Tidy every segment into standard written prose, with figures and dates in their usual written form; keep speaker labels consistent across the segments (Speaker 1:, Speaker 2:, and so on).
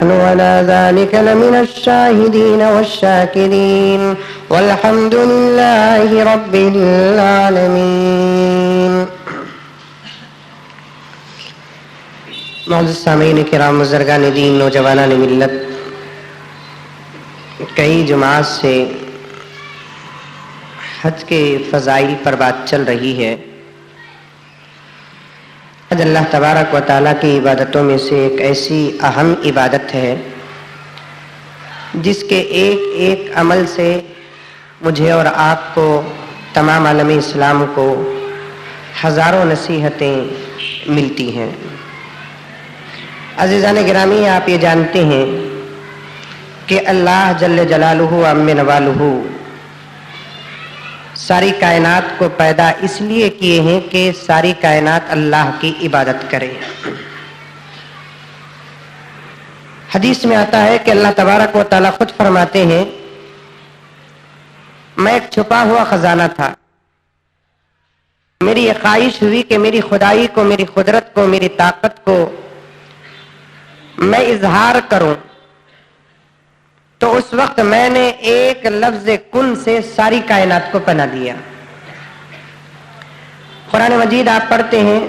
Speaker 1: وعلى ذلك لمن الشاهدين والشاكرين والحمد لله رب العالمين. معزز سامعین کرام، بزرگان دین، نوجوانان ملت، کئی جماعت سے حج کے فضائل پر بات چل رہی ہے. حج اللہ تبارک و تعالیٰ کی عبادتوں میں سے ایک ایسی اہم عبادت ہے جس کے ایک ایک عمل سے مجھے اور آپ کو، تمام عالم اسلام کو ہزاروں نصیحتیں ملتی ہیں. عزیزان گرامی، آپ یہ جانتے ہیں کہ اللہ جل جلالہ و عم نوالہ ساری کائنات کو پیدا اس لیے کیے ہیں کہ ساری کائنات اللہ کی عبادت کرے. حدیث میں آتا ہے کہ اللہ تبارک و تعالیٰ خود فرماتے ہیں، میں ایک چھپا ہوا خزانہ تھا، میری یہ خواہش ہوئی کہ میری خدائی کو، میری قدرت کو، میری طاقت کو میں اظہار کروں، تو اس وقت میں نے ایک لفظ کن سے ساری کائنات کو پناہ دیا. قرآن مجید آپ پڑھتے ہیں،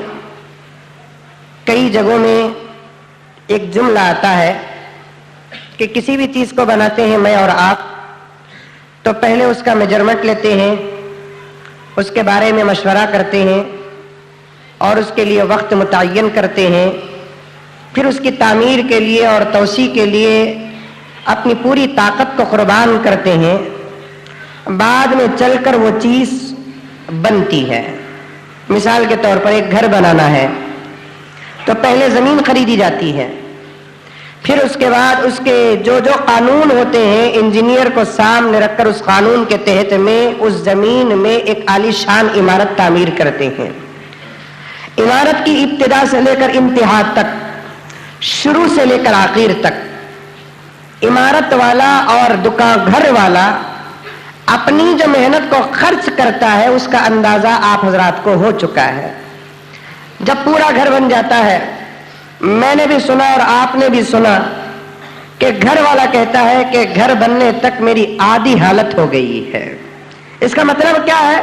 Speaker 1: کئی جگہوں میں ایک جملہ آتا ہے کہ کسی بھی چیز کو بناتے ہیں میں اور آپ، تو پہلے اس کا میجرمنٹ لیتے ہیں، اس کے بارے میں مشورہ کرتے ہیں اور اس کے لیے وقت متعین کرتے ہیں، پھر اس کی تعمیر کے لیے اور توسیع کے لیے اپنی پوری طاقت کو قربان کرتے ہیں. بعد میں چل کر وہ چیز بنتی ہے. مثال کے طور پر ایک گھر بنانا ہے تو پہلے زمین خریدی جاتی ہے، پھر اس کے بعد اس کے جو قانون ہوتے ہیں انجینئر کو سامنے رکھ کر اس قانون کے تحت میں اس زمین میں ایک عالی شان عمارت تعمیر کرتے ہیں. عمارت کی ابتدا سے لے کر انتہا تک، شروع سے لے کر آخر تک، عمارت والا اور دکان گھر والا اپنی جو محنت کو خرچ کرتا ہے اس کا اندازہ آپ حضرات کو ہو چکا ہے. جب پورا گھر بن جاتا ہے، میں نے بھی سنا اور آپ نے بھی سنا کہ گھر والا کہتا ہے کہ گھر بننے تک میری آدھی حالت ہو گئی ہے. اس کا مطلب کیا ہے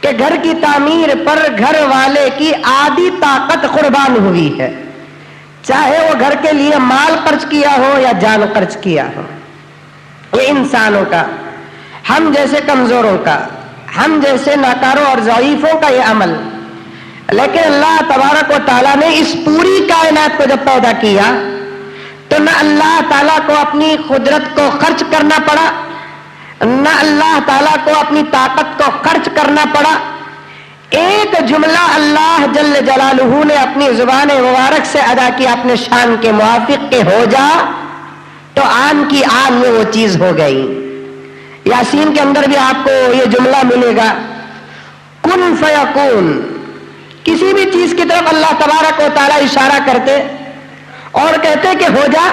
Speaker 1: کہ گھر کی تعمیر پر گھر والے کی آدھی طاقت قربان ہوئی ہے، چاہے وہ گھر کے لیے مال خرچ کیا ہو یا جان خرچ کیا ہو. یہ انسانوں کا، ہم جیسے کمزوروں کا، ہم جیسے ناکاروں اور ضعیفوں کا یہ عمل. لیکن اللہ تبارک و تعالیٰ نے اس پوری کائنات کو جب پیدا کیا تو نہ اللہ تعالیٰ کو اپنی قدرت کو خرچ کرنا پڑا، نہ اللہ تعالیٰ کو اپنی طاقت کو خرچ کرنا پڑا. ایک جملہ اللہ جل جلالہ نے اپنی زبان مبارک سے ادا کیا اپنے شان کے موافق کہ ہو جا، تو آن کی آن میں وہ چیز ہو گئی. یاسین کے اندر بھی آپ کو یہ جملہ ملے گا، کن فیکون. کسی بھی چیز کی طرف اللہ تبارک و تعالیٰ اشارہ کرتے اور کہتے کہ ہو جا،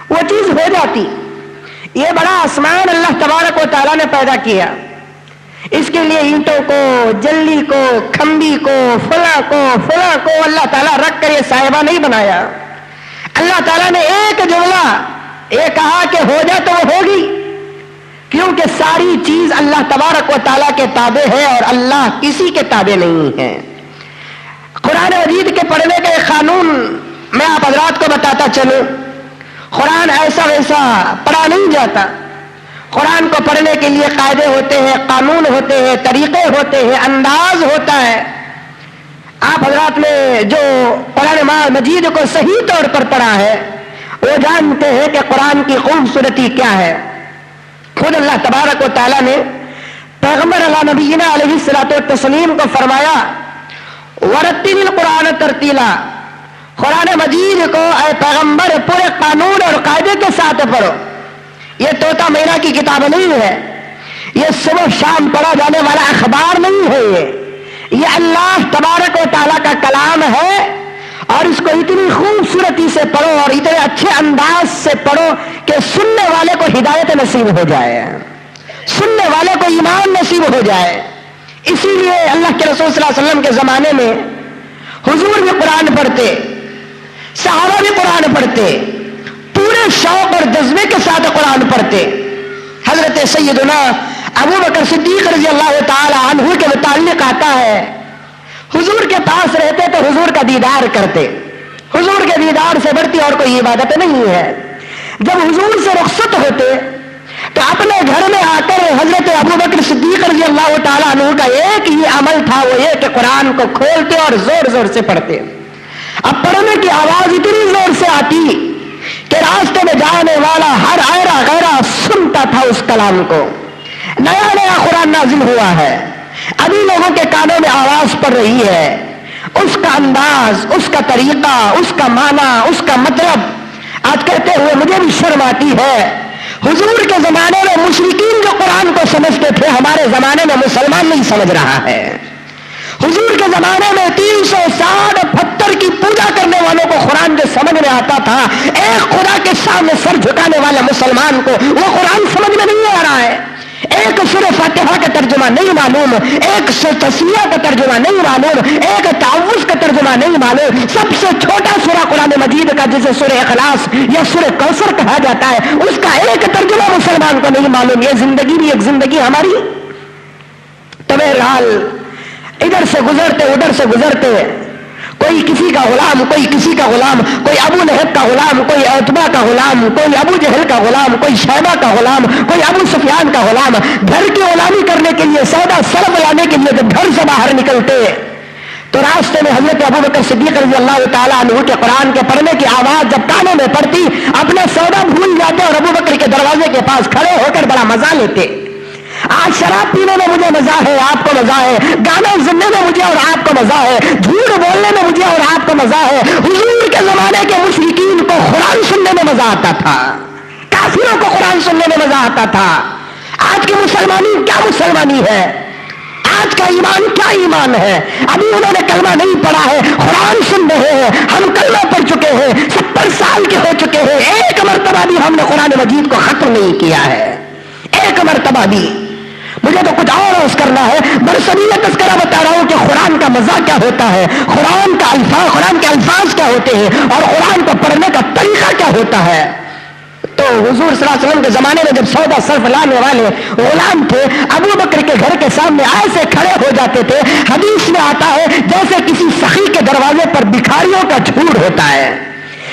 Speaker 1: وہ چیز ہو جاتی. یہ بڑا آسمان اللہ تبارک و تعالیٰ نے پیدا کیا. اس کے لیے اینٹوں کو، جلی کو، کھمبی کو، فلاں کو اللہ تعالیٰ رکھ کر یہ صاحبہ نہیں بنایا. اللہ تعالیٰ نے ایک جملہ یہ کہا کہ ہو جا تو وہ ہوگی، کیونکہ ساری چیز اللہ تبارک و تعالیٰ کے تابع ہے اور اللہ کسی کے تابع نہیں ہے. قرآن مجید کے پڑھنے کا ایک قانون میں آپ حضرات کو بتاتا چلوں. قرآن ایسا ویسا پڑھا نہیں جاتا. قرآن کو پڑھنے کے لیے قاعدے ہوتے ہیں، قانون ہوتے ہیں، طریقے ہوتے ہیں، انداز ہوتا ہے. آپ حضرات نے جو قرآن مجید کو صحیح طور پر پڑھا ہے وہ جانتے ہیں کہ قرآن کی خوبصورتی کیا ہے. خود اللہ تبارک و تعالیٰ نے پیغمبر علی نبینا علیہ الصلوۃ والتسلیم کو فرمایا، ورتل القرآن ترتیلا. قرآن مجید کو اے پیغمبر پورے قانون اور قاعدے کے ساتھ پڑھو. یہ طوطا مینا کی کتاب نہیں ہے، یہ صبح شام پڑھا جانے والا اخبار نہیں ہے. یہ اللہ تبارک و تعالیٰ کا کلام ہے اور اس کو اتنی خوبصورتی سے پڑھو اور اتنے اچھے انداز سے پڑھو کہ سننے والے کو ہدایت نصیب ہو جائے، سننے والے کو ایمان نصیب ہو جائے. اسی لیے اللہ کے رسول صلی اللہ علیہ وسلم کے زمانے میں حضور بھی قرآن پڑھتے، صحابہ بھی قرآن پڑھتے،
Speaker 2: پورے شوق اور جذبے کے ساتھ قرآن پڑھتے. حضرت سیدنا ابو بکر صدیق رضی اللہ تعالی عنہ کے متعلق آتا ہے حضور کے پاس رہتے تو حضور کا دیدار کرتے. حضور کے دیدار سے بڑھتی اور کوئی عبادت نہیں ہے. جب حضور سے رخصت ہوتے تو اپنے گھر میں آ کر حضرت ابو بکر صدیق رضی اللہ تعالیٰ عنہ کا ایک ہی عمل تھا, وہ یہ کہ قرآن کو کھولتے اور زور زور سے پڑھتے. اب پڑھنے کی آواز اتنی زور سے آتی کہ راستے میں جانے والا ہر ایرا غیرہ سنتا تھا اس کلام کو. نیا نیا قرآن نازل ہوا ہے, ابھی لوگوں کے کانوں میں آواز پڑ رہی ہے. اس کا انداز, اس کا طریقہ, اس کا معنی, اس کا مطلب آج کہتے ہوئے مجھے بھی شرم آتی ہے. حضور کے زمانے میں مشرکین جو قرآن کو سمجھتے تھے, ہمارے زمانے میں مسلمان نہیں سمجھ رہا ہے. حضور کے زمانے میں 360 پتھر کی پوجا کرنے والوں کو قرآن جو سمجھ میں آتا تھا, ایک خدا کے سامنے سر جھکانے والے مسلمان کو وہ قرآن سمجھ میں نہیں آ رہا ہے. ایک سورہ فاتحہ کا ترجمہ نہیں معلوم, ایک تسمیہ کا ترجمہ نہیں معلوم, ایک تعوذ کا ترجمہ نہیں معلوم. سب سے چھوٹا سورہ قرآن مجید کا جسے سورہ اخلاص یا سورہ کوثر کہا جاتا ہے, اس کا ایک ترجمہ مسلمان کو نہیں معلوم. یہ زندگی بھی ایک زندگی ہماری. تو بہرحال ادھر سے گزرتے ادھر سے گزرتے, کوئی کسی کا غلام, کوئی کسی کا غلام, کوئی ابو لہب کا غلام, کوئی عتبہ کا غلام, کوئی ابو جہل کا غلام, کوئی شیبہ کا غلام, کوئی ابو سفیان کا غلام. گھر کی غلامی کرنے کے لیے, سودا سلب لانے کے لیے جب گھر سے باہر نکلتے تو راستے میں حضرت ابو بکر صدیق رضی اللہ تعالیٰ عنہ کے قرآن کے پڑھنے کی آواز جب کانوں میں پڑتی, اپنا سودا بھول جاتے اور ابو بکر کے دروازے کے پاس کھڑے ہو کر بڑا مزہ لیتے. آج شراب پینے میں مجھے مزہ ہے, آپ کو مزہ ہے. گانا سننے میں مجھے اور آپ کو مزہ ہے. جھوٹ بولنے میں مجھے اور آپ کو مزہ ہے. حضور کے زمانے کے مشرکین کو قرآن سننے میں مزہ آتا تھا, کافروں کو قرآن سننے میں مزہ آتا تھا. آج کی مسلمانی کیا مسلمانی ہے, آج کا ایمان کیا ایمان ہے. ابھی انہوں نے کلمہ نہیں پڑھا ہے, قرآن سن رہے ہیں. ہم کلمہ پڑھ چکے ہیں, 70 سال کے ہو چکے ہیں, ایک مرتبہ بھی ہم نے قرآن مجید کو ختم نہیں کیا ہے, ایک مرتبہ بھی. مجھے تو کچھ اور عرض کرنا ہے, برسنیہ تذکرہ بتا رہا ہوں کہ قرآن کا مزہ کیا ہوتا ہے, قرآن کے الفاظ کیا ہوتے ہیں, اور قرآن کو پڑھنے کا طریقہ کیا ہوتا ہے. تو حضور صلی اللہ علیہ وسلم کے زمانے میں جب سودا صرف لانے والے غلام تھے, ابو بکر کے گھر کے سامنے ایسے کھڑے ہو جاتے تھے, حدیث میں آتا ہے جیسے کسی سخی کے دروازے پر بھکاریوں کا جھوڑ ہوتا ہے.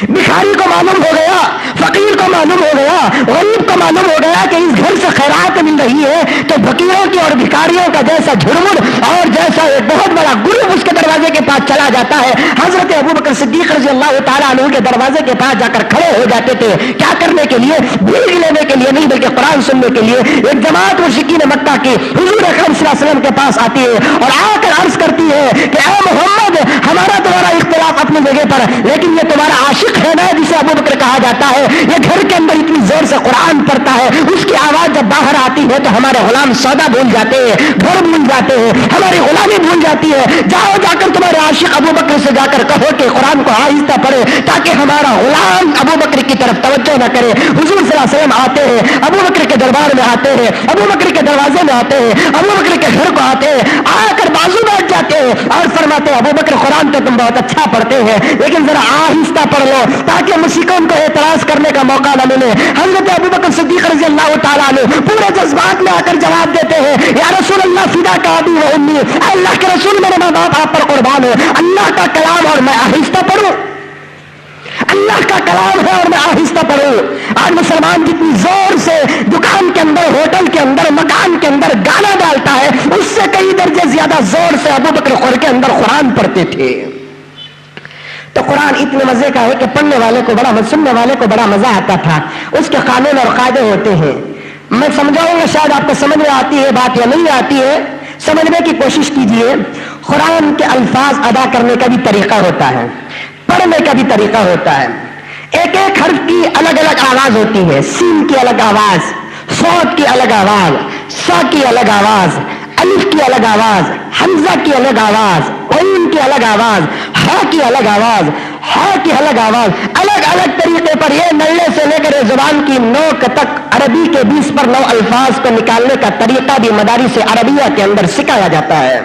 Speaker 2: بھکاری کو معلوم ہو گیا, فقیر کو معلوم ہو گیا, غریب کو معلوم ہو گیا کہ اس گھر سے خیرات مل رہی ہے, تو فقیروں کی اور بھکاریوں کا جیسا جھرمٹ اور جیسا ایک بہت بڑا گروپ اس کے دروازے کے پاس چلا جاتا ہے. حضرت ابو بکر صدیق رضی اللہ تعالیٰ عنہ کے دروازے کے پاس جا کر کھڑے ہو جاتے تھے. کیا کرنے کے لیے؟ بھیڑ لینے کے لیے نہیں, بلکہ قرآن سننے کے لیے. ایک جماعت مشرکین مکہ کی حضور اکرم صلی اللہ علیہ وسلم کے پاس آتی ہے اور آ کر عرض کرتی ہے کہ اے محمد, ہمارا تمہارا اختلاف اپنی جگہ پر, لیکن یہ تمہارا عاشق ہے نا جسے ابو بکر کہا جاتا ہے, یہ گھر کے اندر اتنی زور سے قرآن پڑھتا ہے, اس کی آواز جب باہر آتی ہے تو ہمارے غلام سودا بھول جاتے ہیں, گھر بھول جاتے ہیں, ہماری غلامی بھول جاتی ہے. جاؤ جا کر تمہارے عاشق ابو بکر سے جا کر کہو کہ قرآن کو آہستہ پڑھے تاکہ ہمارا غلام ابو بکر کی طرف توجہ نہ کرے. حضور صلی اللہ علیہ وسلم آتے ہیں, ابو بکر کے دربار میں آتے ہیں, ابو بکر کے دروازے میں آتے ہیں, ابو بکر کے گھر کو آتے ہیں, آ کر بازو بیٹھ جاتے ہیں اور فرماتے ہیں ابو بکر قرآن تو تم بہت اچھا پڑھتے ہیں, لیکن ذرا آہستہ پڑھ لو تاکہ مشرکین کو اعتراض کرنے کا موقع نہ ملے. حضرت ابو بکر صدیق رضی اللہ تعالیٰ عنہ پورے جذبات میں آ کر جواب دیتے ہیں, یا رسول اللہ فدا کا ابی و امی, اللہ کے رسول میرے ماں باپ آپ پر قربان ہے, اللہ کا کلام اور میں آہستہ پڑھوں, اللہ کا کلام ہے اور میں آہستہ پڑھوں. آج مسلمان جتنی زور سے دکان کے اندر, ہوٹل کے اندر, مکان کے اندر گانا ڈالتا ہے, اس سے کئی درجے زیادہ زور سے ابو بکر خور کے اندر قرآن پڑھتے تھے. تو قرآن اتنے مزے کا ہے کہ پڑھنے والے کو بڑا, سننے والے کو بڑا مزہ آتا تھا. اس کے قانون اور قاعدے ہوتے ہیں. میں سمجھاؤں گا, شاید آپ کو سمجھ میں آتی ہے بات یا نہیں آتی ہے, سمجھنے کی کوشش کیجئے. قرآن کے الفاظ ادا کرنے کا بھی طریقہ ہوتا ہے, پڑھنے کا بھی طریقہ ہوتا ہے. ایک ایک حرف کی الگ الگ آواز ہوتی ہے. سین کی الگ آواز, صاد کی الگ آواز, سا کی الگ آواز, الف کی الگ آواز, حمزہ کی الگ آواز, عین کی الگ آواز, ہا کی الگ آواز, ہا کی الگ آواز. الگ الگ طریقے پر یہ نلے سے لے کر زبان کی نوک تک عربی کے 20 پر 9 الفاظ کو نکالنے کا طریقہ بھی مدارس عربیہ کے اندر سکھایا جاتا ہے.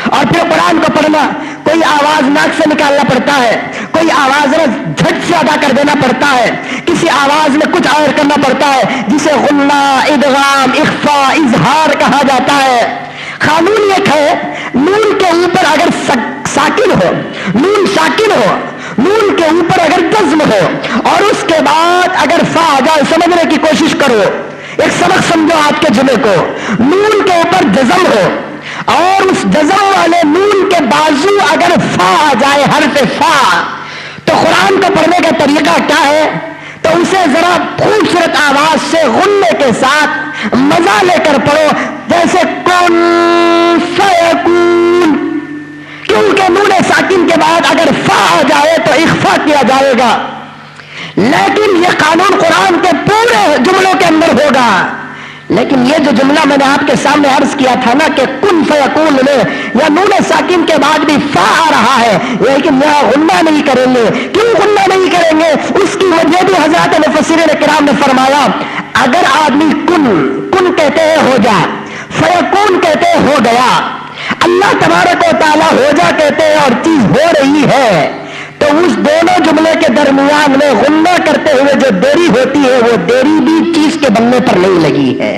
Speaker 2: اور پھر قرآن کو پڑھنا, کوئی آواز ناک سے نکالنا پڑتا ہے, کوئی کوئی آواز جھٹ سے ادا کر دینا پڑتا ہے، کسی آواز میں کچھ اور کرنا پڑتا ہے، جسے غنہ، ادغام، اخفاء، اظہار کہا جاتا ہے۔ قانون ایک ہے، نون کے اوپر اگر ساکن ہو، نون ساکن ہو، نون کے اوپر اگر جزم ہو اور اس کے بعد اگر فا آ جائے، سمجھنے کی کوشش کرو، ایک سبق سمجھو آج کے جمعے کو، نون کے اوپر جزم ہو اور اس جزم والے نون کے بازو اگر فا آ جائے، حرف فا، تو قرآن کو پڑھنے کا طریقہ کیا ہے؟ تو اسے ذرا خوبصورت آواز سے غنے کے ساتھ مزہ لے کر پڑھو، جیسے کن فیکون، کیونکہ نون ساکن کے بعد اگر فا آ جائے تو اخفا کیا جائے گا، لیکن یہ قانون قرآن کے پورے جملوں کے اندر ہوگا۔ لیکن یہ جو جملہ میں نے آپ کے سامنے عرض کیا تھا نا کہ کن فیکون میں یا نون ساکن کے بعد بھی فا آ رہا ہے، لیکن یہاں غنہ نہیں کریں گے۔ کیوں غنہ نہیں کریں گے؟ اس کی وجہ بھی حضرات مفسرین کرام نے فرمایا، اگر آدمی کن کہتے ہیں ہو جا، فیکون کہتے ہیں ہو گیا، اللہ تبارک و تعالی ہو جا کہتے ہیں اور چیز ہو رہی ہے، تو اس دونوں جملے کے درمیان میں غنہ کرتے ہوئے جو دیری ہوتی ہے وہ دیری بھی چیز کے بننے پر نہیں لگی ہے۔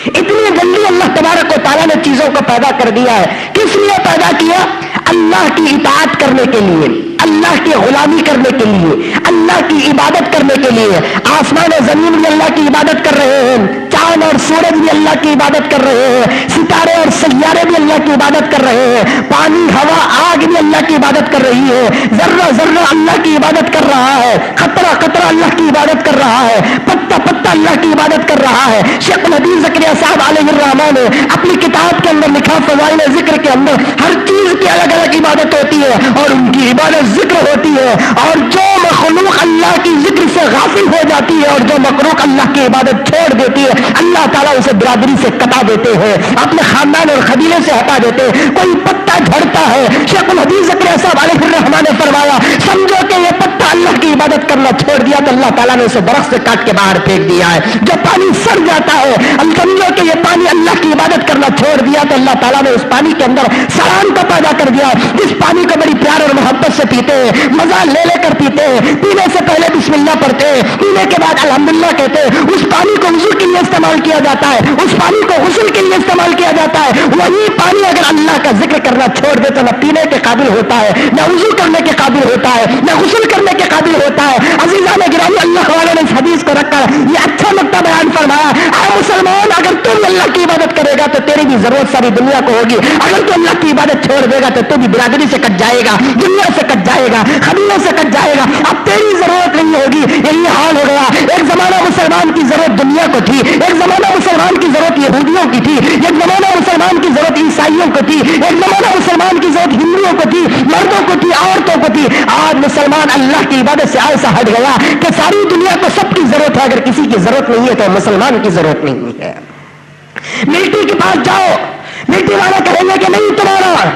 Speaker 2: اتنی جلدی اللہ تبارک و تعالیٰ نے چیزوں کو پیدا کر دیا ہے۔ کس لیے پیدا کیا؟ اللہ کی اطاعت کرنے کے لیے، اللہ کی غلامی کرنے کے لیے، اللہ کی عبادت کرنے کے لیے۔ آسمان و زمین بھی اللہ کی عبادت کر رہے ہیں، چاند اور سورج بھی اللہ کی عبادت کر رہے ہیں، ستارے اور سیارے بھی اللہ کی عبادت کر رہے ہیں، پانی، ہوا، آگ بھی اللہ کی عبادت کر رہی ہے، ذرہ ذرہ اللہ کی عبادت کر رہا ہے، قطرہ قطرہ اللہ کی عبادت کر رہا ہے، پتا پتا اللہ کی عبادت کر رہا ہے۔ شیخ الحدیث زکریا صاحب علیہ الرحمٰن نے اپنی کتاب کے اندر لکھا، فضائل ذکر کے اندر ہر چیز کی الگ الگ عبادت ہوتی ہے اور ان کی عبادت ذکر ہوتی ہے، اور جو مخلوق اللہ کی ذکر سے غافل ہو جاتی ہے اور جو مخلوق اللہ کی عبادت چھوڑ دیتی ہے، اللہ تعالیٰ اسے برادری سے کٹا دیتے ہیں، اپنے خاندان اور قبیلے سے ہٹا دیتے ہیں۔ کوئی پتا جھڑتا ہے، شیخ الحدیث زکریا صاحب علیہ الرحمٰن نے فرمایا، سمجھو کہ یہ پتا اللہ کی عبادت کرنا چھوڑ دیا تو اللہ تعالیٰ نے اسے درخت سے کاٹ کے باہر پھینک دیا ہے۔ جو پانی سڑ جاتا ہے، سمجھو کہ یہ پانی اللہ کی عبادت کرنا چھوڑ دیا تو اللہ تعالیٰ نے اس پانی کے اندر سڑان کو پیدا کر دیا۔ جس پانی کو بڑی پیار اور محبت سے پیتے ہیں، مزہ لے لے کر پیتے ہیں، پینے سے پہلے بسم اللہ پڑھتے ہیں، پینے کے بعد الحمدللہ کہتے ہیں، اس پانی کو وضو کے لیے استعمال کیا جاتا ہے، اس پانی کو غسل کے لیے استعمال کیا جاتا ہے۔ وہی پانی اگر اللہ کا ذکر کرنا چھوڑ دے تو نہ پینے کے قابل ہوتا ہے، نہ وضو کرنے کے قابل ہوتا ہے، نہ غسل کرنے کے قابل ہوتا ہے۔ عزیزان گرامی، اللہ والوں نے اس حدیث کو رکھ کر یہ اچھا نقطہ بیان فرمایا، اے مسلمان، اگر تم اللہ کی عبادت کرے گا تو تیری بھی ضرورت ساری دنیا کو ہوگی، اگر تو اللہ کی عبادت چھوڑ دے گا تو تو بھی برادری سے کٹ جائے گا، دنیا سے کٹ جائے گا، قبیلے سے کٹ جائے گا، اب تیری ضرورت نہیں ہوگی۔ یہی حال ہو گیا۔ ایک زمانہ مسلمان کی ضرورت دنیا کو تھی، ایک زمانہ مسلمان کی ضرورت یہودیوں کی تھی، ایک زمانہ مسلمان کی ضرورت عیسائیوں کو تھی، ایک زمانہ مسلمان کی ضرورت ہندوؤں کو تھی، مردوں کو تھی، عورتوں کو تھی۔ آج مسلمان اللہ کی عبادت سے ایسا ہٹ گیا کہ ساری دنیا کو سب کی ضرورت ہے، اگر کسی کی ضرورت نہیں ہے تو مسلمان کی ضرورت نہیں ہے۔ ملٹری کے پاس جاؤ، ملٹری والے کہیں گے کہ نہیں تمہارا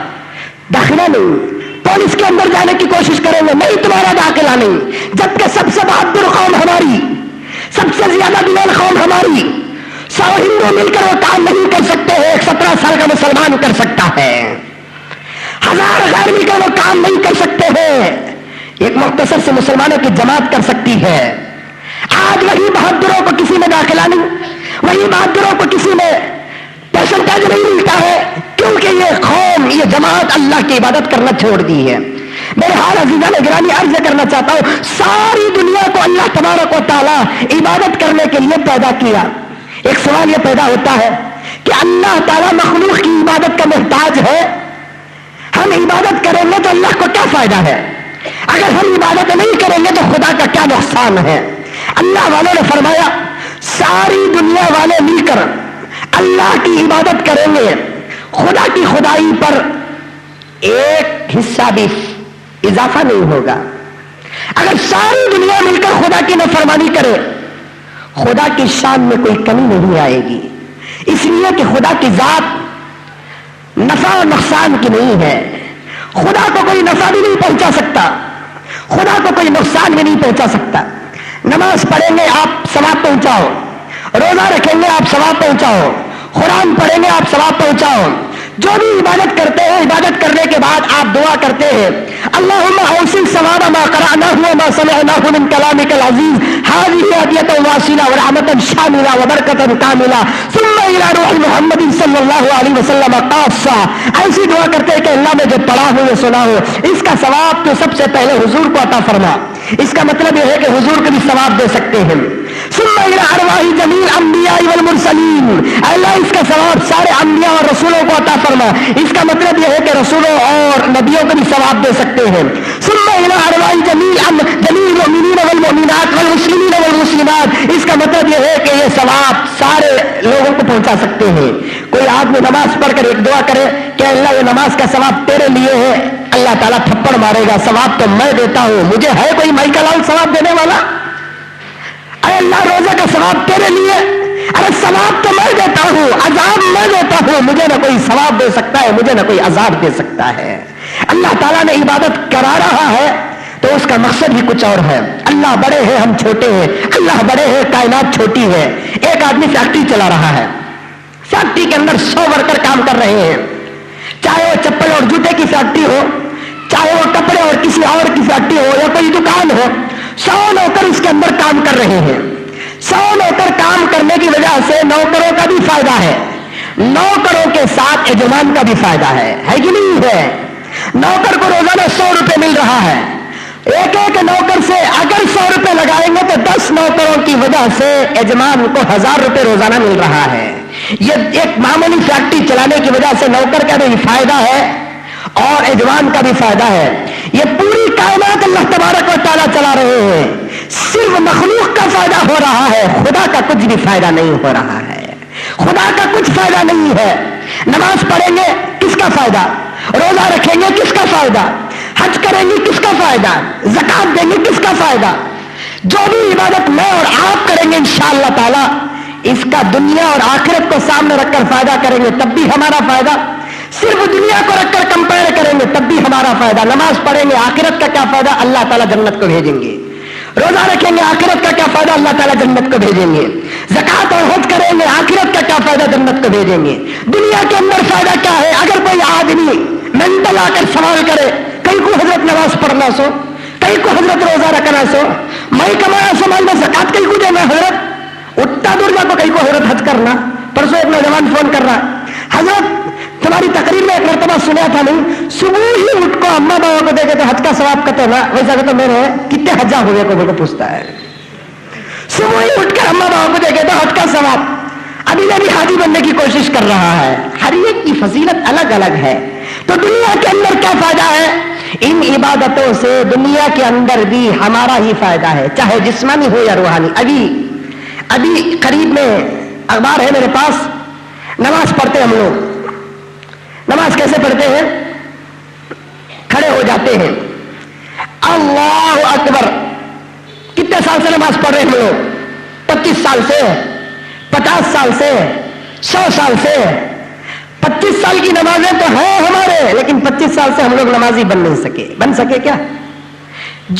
Speaker 2: داخلہ نہیں، پولیس کے اندر جانے کی کوشش کریں گے، نہیں تمہارا داخلہ نہیں، جبکہ سب سے بہادر قوم ہماری، سب سے زیادہ دلال قوم ہماری، 100 ہندو مل کر وہ کام نہیں کر سکتے ہیں، ایک 17 سال کا مسلمان کر سکتا ہے، 1000 غیر مل کر وہ کام نہیں کر سکتے ہیں، ایک مختصر سے مسلمانوں کی جماعت کر سکتی ہے۔ آج وہی بہادروں کو کسی میں داخلہ نہیں، وہی بہادروں کو کسی میں پرسنٹیج نہیں ملتا ہے، کیونکہ یہ قوم، یہ جماعت اللہ کی عبادت کرنا چھوڑ دی ہے۔ میرے حال عزیزان گرامی عرض کرنا چاہتا ہوں، ساری دنیا کو اللہ تبارک و تعالیٰ عبادت کرنے کے لیے پیدا کیا۔ ایک سوال یہ پیدا ہوتا ہے کہ اللہ تعالیٰ مخلوق کی عبادت کا محتاج ہے؟ ہم عبادت کریں گے تو اللہ کو کیا فائدہ ہے؟ اگر ہم عبادت نہیں کریں گے تو خدا کا کیا نقصان ہے؟ اللہ والوں نے فرمایا، ساری دنیا والے مل کر اللہ کی عبادت کریں گے، خدا کی خدائی پر ایک حصہ بھی اضافہ نہیں ہوگا۔ اگر ساری دنیا مل کر خدا کی نافرمانی کرے، خدا کی شان میں کوئی کمی نہیں آئے گی، اس لیے کہ خدا کی ذات نفع و نقصان کی نہیں ہے۔ خدا کو کوئی نفع بھی نہیں پہنچا سکتا، خدا کو کوئی نقصان بھی نہیں پہنچا سکتا۔ نماز پڑھیں گے آپ ثواب پہنچاؤ، روزہ رکھیں گے آپ ثواب پہنچاؤ، قرآن پڑھیں گے آپ ثواب پہنچاؤ، جو بھی عبادت کرتے ہیں عبادت کرنے کے بعد آپ دعا کرتے ہیں اللہم اوصل ثواب ما قرأناه وما سمعناه من كلامك العزيز هذه هدية واصلة ورحمة شاملة وبركة كاملة ثم إلى روح محمد صلی اللہ علیہ وسلم خاصہ. ایسی دعا کرتے ہیں کہ اللہ نے جو پڑھا ہو یا سنا ہو اس کا ثواب تو سب سے پہلے حضور کو عطا فرما. اس کا مطلب یہ ہے کہ حضور کو بھی ثواب دے سکتے ہیں. ثم إلى أرواح جميع الأنبياء والمرسلين, اللہ اس کا ثواب سارے انبیاء اور رسولوں کو عطا فرما. اس کا مطلب یہ ہے کہ رسولوں اور نبیوں کو بھی ثواب دے سکتے ہیں. ثم إلى أرواح جميع المؤمنين والمؤمنات والمسلمين والمسلمات, اس کا مطلب یہ ہے کہ یہ ثواب سارے لوگوں کو پہنچا سکتے ہیں. کوئی آدمی نماز پڑھ کر ایک دعا کرے کہ اللہ یہ نماز کا ثواب تیرے لیے ہے, اللہ تعالیٰ تھپڑ مارے گا, ثواب تو میں دیتا ہوں, مجھے ہے کوئی مائی کا لال ثواب دینے والا؟ اے اللہ روزے کا ثواب تیرے لیے, ارے ثواب تو میں دیتا ہوں, عذاب میں دیتا ہوں, مجھے نہ کوئی ثواب دے سکتا ہے, مجھے نہ کوئی عذاب دے سکتا ہے. اللہ تعالیٰ نے عبادت کرا رہا ہے تو اس کا مقصد بھی کچھ اور ہے. اللہ بڑے ہیں ہم چھوٹے ہیں, اللہ بڑے ہیں کائنات چھوٹی ہے. ایک آدمی فیکٹری چلا رہا ہے, فیکٹری کے اندر 100 ورکر کام کر رہے ہیں, چاہے وہ چپل اور جوتے کی فیکٹری ہو, چاہے وہ کپڑے اور کسی اور کی فیکٹری ہو یا کوئی دکان ہو, 100 نوکر اس کے اندر کام کر رہے ہیں. 100 نوکر کام کرنے کی وجہ سے نوکروں کا بھی فائدہ ہے, نوکروں کے ساتھ یجمان کا بھی فائدہ ہے کہ نہیں ہے؟ نوکر کو روزانہ 100 روپے مل رہا ہے. ایک ایک نوکر سے اگر 100 روپے لگائیں گے تو 10 نوکروں کی وجہ سے یجمان کو 1000 روپے روزانہ مل رہا ہے. یہ ایک معمولی فیکٹری چلانے کی وجہ سے نوکر کا بھی فائدہ ہے اور یجمان کا بھی فائدہ ہے. یہ پوری کائنات اللہ تبارک و تعالیٰ چلا رہے ہیں, صرف مخلوق کا فائدہ ہو رہا ہے, خدا کا کچھ بھی فائدہ نہیں ہو رہا ہے, خدا کا کچھ فائدہ نہیں ہے. نماز پڑھیں گے کس کا فائدہ, روزہ رکھیں گے کس کا فائدہ, حج کریں گے کس کا فائدہ, زکات دیں گے کس کا فائدہ. جو بھی عبادت میں اور آپ کریں گے انشاءاللہ تعالیٰ اس کا دنیا اور آخرت کو سامنے رکھ کر فائدہ کریں گے تب بھی ہمارا فائدہ, صرف دنیا کو رکھ کر کمپیئر کریں گے تب بھی ہمارا فائدہ. نماز پڑھیں گے آخرت کا کیا فائدہ, اللہ تعالیٰ جنت کو بھیجیں گے. روزہ رکھیں گے آخرت کا کیا فائدہ, اللہ تعالیٰ جنت کو بھیجیں گے. زکات اور حج کریں گے آخرت کا کیا فائدہ, جنت کو بھیجیں گے. دنیا کے اندر فائدہ کیا ہے؟ اگر کوئی آدمی مینٹل آ کر سوال کرے, کئی کو حضرت نماز پڑھنا سو, کئی کو حضرت روزہ رکھنا سو, میں کمایا سو مال میں زکات کئی کو دینا حضرت, اٹھتا دور جا کو کئی کو حضرت حج کرنا. پرسوں ایک نوجوان فون کر رہا, حضرت تمہاری تقریر میں ایک مرتبہ سنیا تھا نہیں, صبح ہی اٹھ کو اما بابا کو دیکھے تو حج کا ثواب کہتے نا, ویسا کہ تو میرے کتنے حجا ہوئے کو میرے کو پوچھتا ہے. صبح ہی اٹھ کر اما بابا کو دیکھے تو حج کا ثواب. ابھی بھی حاجی بننے کی کوشش کر رہا ہے. ہر ایک کی فضیلت الگ الگ ہے. تو دنیا کے اندر کیا فائدہ ہے؟ ان عبادتوں سے دنیا کے اندر بھی ہمارا ہی فائدہ ہے, چاہے جسمانی ہو یا روحانی. ابھی قریب میں اخبار ہے میرے پاس, نماز پڑھتے ہم لوگ. نماز کیسے پڑھتے ہیں؟ کھڑے ہو جاتے ہیں, اللہ اکبر. کتنے سال سے نماز پڑھ رہے ہیں ہم لوگ؟ 25 سال سے, 50 سال سے, 100 سال سے. 25 سال کی نمازیں تو ہیں ہمارے, لیکن 25 سال سے ہم لوگ نمازی بن نہیں سکے. بن سکے کیا؟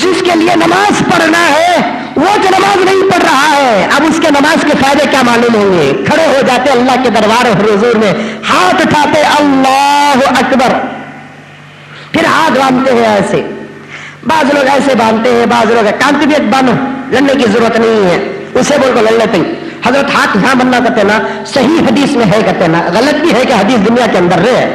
Speaker 2: جس کے لیے نماز پڑھنا ہے وہ جو نماز نہیں پڑھ رہا ہے, اب اس کے نماز کے فائدے کیا معلوم ہوں گے؟ کھڑے ہو جاتے اللہ کے دربار اور حضور میں, ہاتھ اٹھاتے اللہ اکبر, پھر ہاتھ باندھتے ہیں ایسے. بعض لوگ ایسے باندھتے ہیں, بعض لوگ کانتی بھی ایک باندھو, لڑنے کی ضرورت نہیں ہے, اسے بول کو لڑ لیتے ہیں. حضرت ہاتھ یہاں بننا کہتے نا, صحیح حدیث میں ہے کہتے نا, غلط بھی ہے کہ حدیث دنیا کے اندر رہے,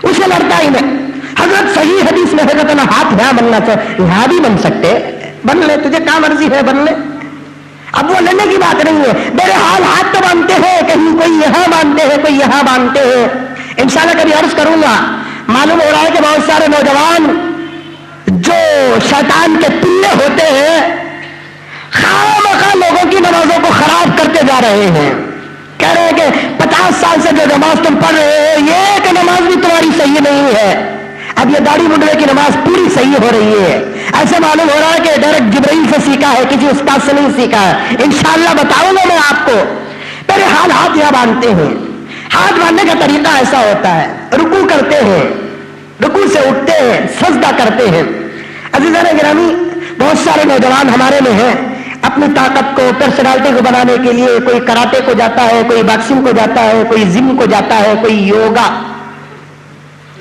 Speaker 2: اسے لڑتا ہی نہیں. حضرت صحیح حدیث میں ہے کہتے نا ہاتھ یہاں بننا چاہیے, یہاں بھی بن سکتے, بن لے, تجھے کیا مرضی ہے بن لے. اب وہ لڑنے کی بات نہیں ہے. بہرحال ہاتھ تو باندھتے ہیں, کہیں کوئی یہاں باندھتے ہیں, کوئی یہاں باندھتے ہیں. انشاءاللہ کبھی عرض کروں گا. معلوم ہو رہا ہے کہ بہت سارے نوجوان جو شیطان کے پلے ہوتے ہیں خامخواہ لوگوں کی نمازوں کو خراب کرتے جا رہے ہیں. کہہ رہے ہیں کہ 50 سال سے جو نماز تم پڑھ رہے ہو یہ کہ نماز بھی تمہاری صحیح نہیں ہے, اب یہ داڑھی منڈوے کی نماز پوری صحیح ہو رہی ہے. ایسے معلوم ہو رہا ہے کہ ڈائریکٹ جبرائیل سے سیکھا ہے, کسی استاد سے نہیں سیکھا ہے. انشاءاللہ بتاؤں گا میں آپ کو. پہلے ہاتھ یہاں باندھتے ہیں. ہاتھ باندھنے کا طریقہ ایسا ہوتا ہے, رکوع کرتے ہیں, رکوع سے اٹھتے ہیں, سجدہ کرتے ہیں. عزیزان گرامی, بہت سارے نوجوان ہمارے میں ہیں, اپنی طاقت کو, پرسنالٹی کو بنانے کے لیے کوئی کراٹے کو جاتا ہے, کوئی باکسنگ کو جاتا ہے, کوئی جم کو جاتا ہے, کوئی یوگا.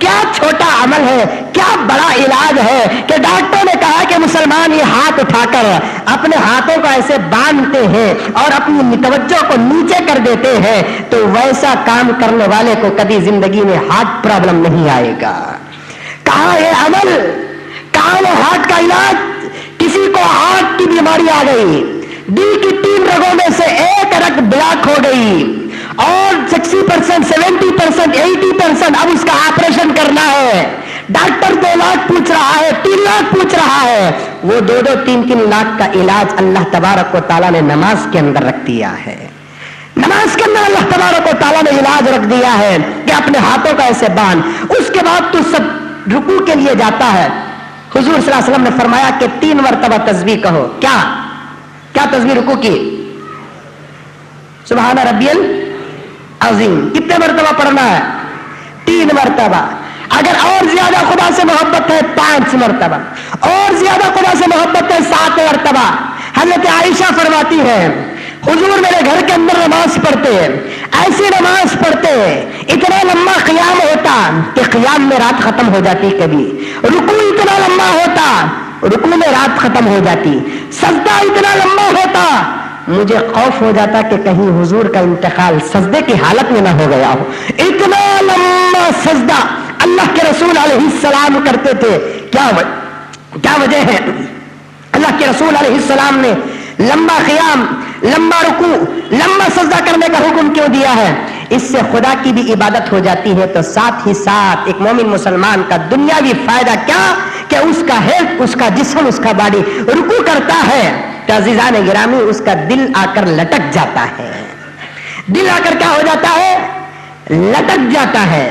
Speaker 2: کیا چھوٹا عمل ہے، کیا بڑا علاج ہے کہ ڈاکٹر نے کہا کہ مسلمان یہ ہاتھ اٹھا کر اپنے ہاتھوں کو ایسے باندھتے ہیں اور اپنی توجہ کو نیچے کر دیتے ہیں تو ویسا کام کرنے والے کو کبھی زندگی میں ہارٹ پرابلم نہیں آئے گا۔ کہاں ہے عمل، کہاں ہے ہارٹ کا علاج؟ کسی کو ہارٹ کی بیماری آ گئی، دل کی 3 رگوں میں سے ایک رگ بلاک ہو گئی اور 60%، 70%، 80% اب اس کا آپریشن کرنا ہے، ڈاکٹر 2 لاکھ پوچھ رہا ہے، 3 لاکھ پوچھ رہا ہے، وہ 2-2، 3-3 لاکھ کا علاج اللہ تبارک و تعالیٰ نے نماز کے اندر رکھ دیا ہے۔ نماز کے اندر اللہ تبارک و تعالیٰ نے علاج رکھ دیا ہے کہ اپنے ہاتھوں کا ایسے باندھ، اس کے بعد تو سب رکوع کے لیے جاتا ہے۔ حضور صلی اللہ علیہ وسلم نے فرمایا کہ 3 مرتبہ تسبیح کہو۔ کیا تسبیح رکوع کی؟ سبحان ربی العظیم۔ کتنے مرتبہ پڑھنا ہے؟ 3 مرتبہ۔ اگر اور زیادہ خدا سے محبت ہے 5 مرتبہ، اور زیادہ خدا سے محبت ہے 7 مرتبہ۔ حضرت عائشہ فرماتی ہے حضور میرے گھر کے اندر نماز پڑھتے ہیں، ایسی نماز پڑھتے ہیں اتنا لمبا قیام ہوتا کہ قیام میں رات ختم ہو جاتی، کبھی رکوع اتنا لمبا ہوتا رکوع میں رات ختم ہو جاتی، سجدہ اتنا لمبا ہوتا مجھے خوف ہو جاتا کہ کہیں حضور کا انتقال سجدے کی حالت میں نہ ہو گیا ہو۔ اتنا لمبا سجدہ اللہ کے رسول علیہ السلام کرتے تھے۔ کیا وجہ ہے؟ اللہ کے رسول علیہ السلام نے لمبا قیام، لمبا رکوع، لمبا سجدہ کرنے کا حکم کیوں دیا ہے؟ اس سے خدا کی بھی عبادت ہو جاتی ہے، تو ساتھ ہی ساتھ ایک مومن مسلمان کا دنیاوی فائدہ کیا کہ اس کا ہیلتھ، اس کا جسم، اس کا باڈی رکوع کرتا ہے تو عزیزان گرامی اس کا دل آ کر لٹک جاتا ہے۔ دل آ کر کیا ہو جاتا ہے؟ لٹک جاتا ہے۔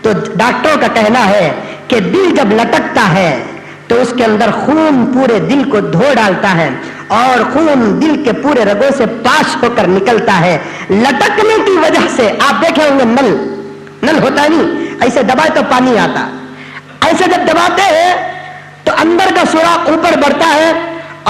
Speaker 2: تو ڈاکٹروں کا کہنا ہے کہ دل جب لٹکتا ہے تو اس کے اندر خون پورے دل کو دھو ڈالتا ہے اور خون دل کے پورے رگوں سے پاس ہو کر نکلتا ہے۔ لٹکنے کی وجہ سے آپ دیکھیں ہوں گے نل ہوتا نہیں، ایسے دبائے تو پانی آتا، ایسے جب دباتے ہیں تو اندر کا سوراخ اوپر بڑھتا ہے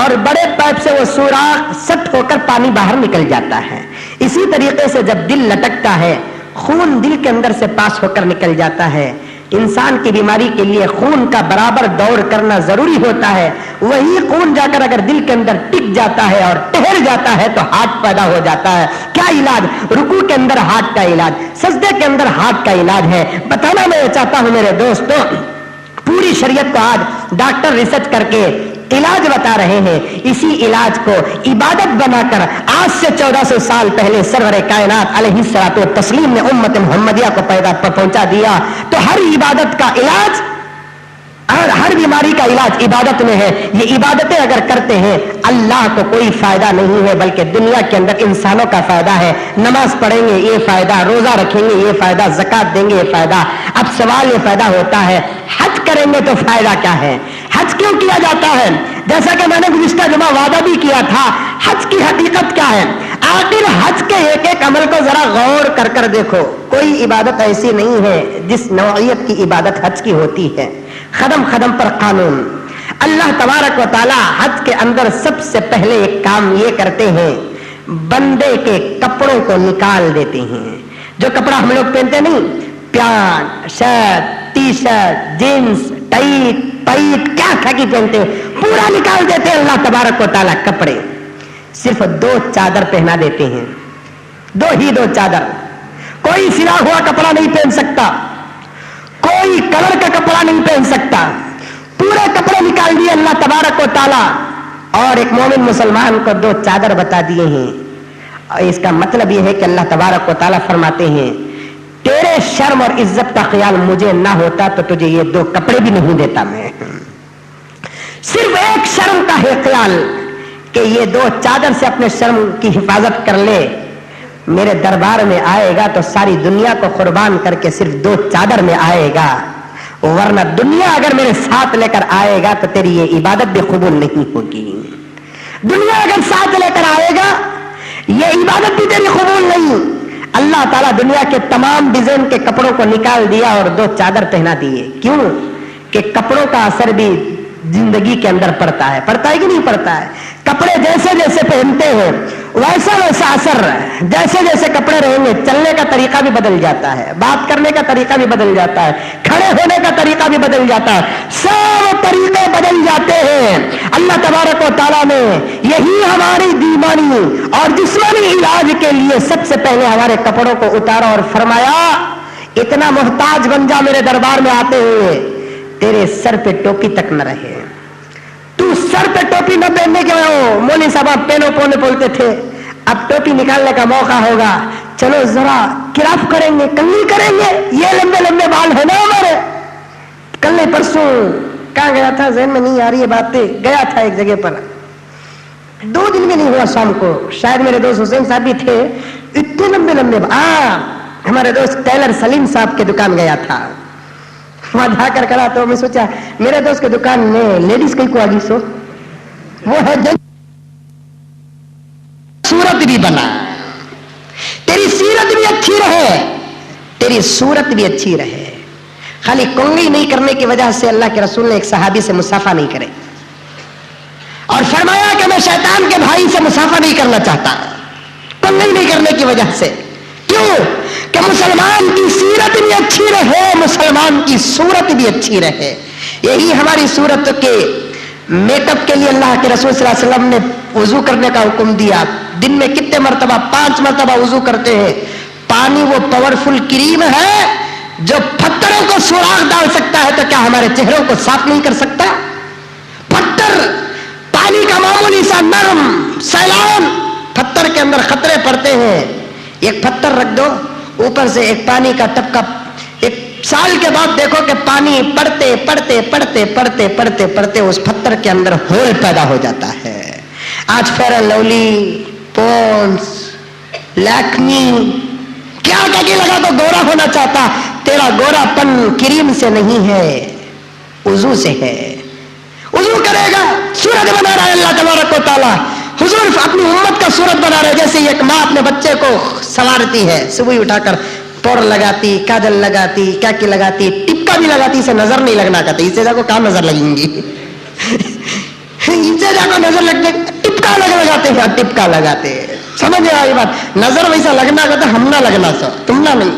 Speaker 2: اور بڑے پائپ سے وہ سوراخ سٹ ہو کر پانی باہر نکل جاتا ہے۔ اسی طریقے سے جب دل لٹکتا ہے خون دل کے اندر سے پاس ہو کر نکل جاتا ہے۔ انسان کی بیماری کے لیے خون کا برابر دوڑ کرنا ضروری ہوتا ہے، وہی خون جا کر اگر دل کے اندر ٹک جاتا ہے اور ٹھہر جاتا ہے تو ہارٹ پیدا ہو جاتا ہے۔ کیا علاج؟ رکوع کے اندر ہارٹ کا علاج، سجدے کے اندر ہارٹ کا علاج ہے۔ بتانا میں چاہتا ہوں میرے دوستوں، پوری شریعت کو آج ڈاکٹر ریسرچ کر کے علاج بتا رہے ہیں، اسی علاج کو عبادت بنا کر آج سے 1400 سال پہلے سرور کائنات علیہ الصلوۃ والتسلیم نے امت محمدیہ کو پہنچا دیا۔ تو ہر عبادت کا علاج اور ہر بیماری کا علاج عبادت میں ہے۔ یہ عبادتیں اگر کرتے ہیں اللہ کو کوئی فائدہ نہیں ہے بلکہ دنیا کے اندر انسانوں کا فائدہ ہے۔ نماز پڑھیں گے یہ فائدہ، روزہ رکھیں گے یہ فائدہ، زکات دیں گے یہ فائدہ۔ اب سوال یہ پیدا ہوتا ہے حج کریں گے تو فائدہ کیا ہے؟ حج کیوں کیا جاتا ہے؟ جیسا کہ میں نے گزشتہ جمعہ وعدہ بھی کیا تھا، حج کی حقیقت کیا ہے؟ آخر حج کے ایک ایک عمل کو ذرا غور کر کر دیکھو، کوئی عبادت ایسی نہیں ہے جس نوعیت کی عبادت حج کی ہوتی ہے۔ قدم قدم پر قانون۔ اللہ تبارک و تعالی حج کے اندر سب سے پہلے ایک کام یہ کرتے ہیں، بندے کے کپڑوں کو نکال دیتے ہیں۔ جو کپڑا ہم لوگ پہنتے نہیں، pant, shirt, T shirt, jeans, tight, پائٹ، کیا کی پہنتے ہیں، پورا نکال دیتے ہیں اللہ تبارک و تعالی کپڑے۔ صرف 2 چادر پہنا دیتے ہیں، 2 چادر۔ کوئی سلا ہوا کپڑا نہیں پہن سکتا، کوئی کلر کا کپڑا نہیں پہن سکتا، پورے کپڑے نکال دیے اللہ تبارک و تعالی۔ اور ایک مومن مسلمان کو 2 چادر بتا دیے ہیں، اور اس کا مطلب یہ ہے کہ اللہ تبارک و تعالی فرماتے ہیں تیرے شرم اور عزت کا خیال مجھے نہ ہوتا تو تجھے یہ 2 کپڑے بھی نہیں دیتا میں۔ صرف ایک شرم کا ہے خیال کہ یہ 2 چادر سے اپنے شرم کی حفاظت کر لے، میرے دربار میں آئے گا تو ساری دنیا کو قربان کر کے صرف 2 چادر میں آئے گا، ورنہ دنیا اگر میرے ساتھ لے کر آئے گا تو تیری یہ عبادت بھی قبول نہیں ہوگی۔ دنیا اگر ساتھ لے کر آئے گا یہ عبادت بھی تیری قبول نہیں۔ اللہ تعالیٰ دنیا کے تمام ڈیزائن کے کپڑوں کو نکال دیا اور 2 چادر پہنا دیے۔ کیوں؟ کہ کپڑوں کا اثر بھی زندگی کے اندر پڑتا ہے کہ نہیں پڑتا ہے؟ کپڑے جیسے جیسے پہنتے ہیں ویسا ویسا اثر جیسے جیسے کپڑے رہیں گے چلنے کا طریقہ بھی بدل جاتا ہے, بات کرنے کا طریقہ بھی بدل جاتا ہے, کھڑے ہونے کا طریقہ بھی بدل جاتا ہے, سب طریقے بدل جاتے ہیں. اللہ تبارک و تعالیٰ نے یہی ہماری دیوانی اور جسمانی علاج کے لیے سب سے پہلے ہمارے کپڑوں کو اتارا اور فرمایا اتنا محتاج بن جا میرے دربار میں آتے ہوئے تیرے سر پہ ٹوپی تک نہ رہے. تو سر پہ ٹوپی نہ پہننے کے ہو, مولوی صاحب پہنو پونے بولتے تھے, اب ٹوپی نکالنے کا موقع ہوگا, چلو ذرا کراف کریں گے, کنگھی کریں گے, یہ لمبے لمبے بال ہے نا ہمارے. کل پرسوں کہاں گیا تھا ذہن میں نہیں آ رہی ہے باتیں, گیا تھا ایک جگہ پر, 2 دن بھی نہیں ہوا شام کو, شاید میرے دوست حسین صاحب بھی تھے, اتنے لمبے لمبے ہمارے دوست ٹیلر سلیم صاحب کے دکان گیا تھا, وہاں جا کر کھڑا تو میں سوچا میرے دوست کے دکان میں لیڈیز کئی کو آگی سو وہ ہے صورت بھی بنا, تیری سیرت بھی اچھی رہے, تیری صورت بھی اچھی رہے. خالی کنگھی نہیں کرنے کی وجہ سے اللہ کے رسول نے ایک صحابی سے مصافحہ نہیں کرے اور فرمایا کہ میں شیطان کے بھائی سے مصافحہ نہیں کرنا چاہتا کنگھی نہیں کرنے کی وجہ سے. کیوں کہ مسلمان کی سیرت بھی اچھی رہے, مسلمان کی صورت بھی اچھی رہے. یہی ہماری صورت کے میک اپ کے لیے اللہ کے رسول صلی اللہ علیہ وسلم نے وضو کرنے کا حکم دیا. دن میں کتنے مرتبہ, 5 مرتبہ وضو کرتے ہیں. پانی وہ پاورفل کریم ہے جو پتھروں کو سوراخ ڈال سکتا ہے, تو کیا ہمارے چہروں کو صاف نہیں کر سکتا؟ پتھر پانی کا معمولی سا نرم سیلان, پتھر کے اندر خطرے پڑتے ہیں. ایک پتھر رکھ دو اوپر سے ایک پانی کا ٹپکا, 1 سال کے بعد دیکھو کہ پانی پڑتے پڑتے پڑتے پڑتے پڑتے پڑتے اس پتھر کے اندر ہول پیدا ہو جاتا ہے. آج fair and lovely, Pond's, Lakme کیا کہ لگا تو گورا ہونا چاہتا, تیرا گورا پن کریم سے نہیں ہے, وضو سے ہے. وضو کرے گا صورت بنا رہا ہے اللہ تبارک و تعالیٰ. حضور اپنی امت کا صورت بنا رہے, جیسے ایک ماں اپنے بچے کو سنوارتی ہے, صبح اٹھا کر پور لگاتی, کاجل لگاتی, کیا کی لگاتی, ٹپکا بھی لگاتی, اسے نظر نہیں لگنا کہتے. اسے جا کو کہاں نظر لگیں گی, اسے جا کو نظر لگنے ٹپکا لگاتے ہیں, ٹپکا لگاتے. سمجھ میں آئی بات, نظر ویسا لگنا کہتے ہم نہ لگنا سو تم نہ نہیں.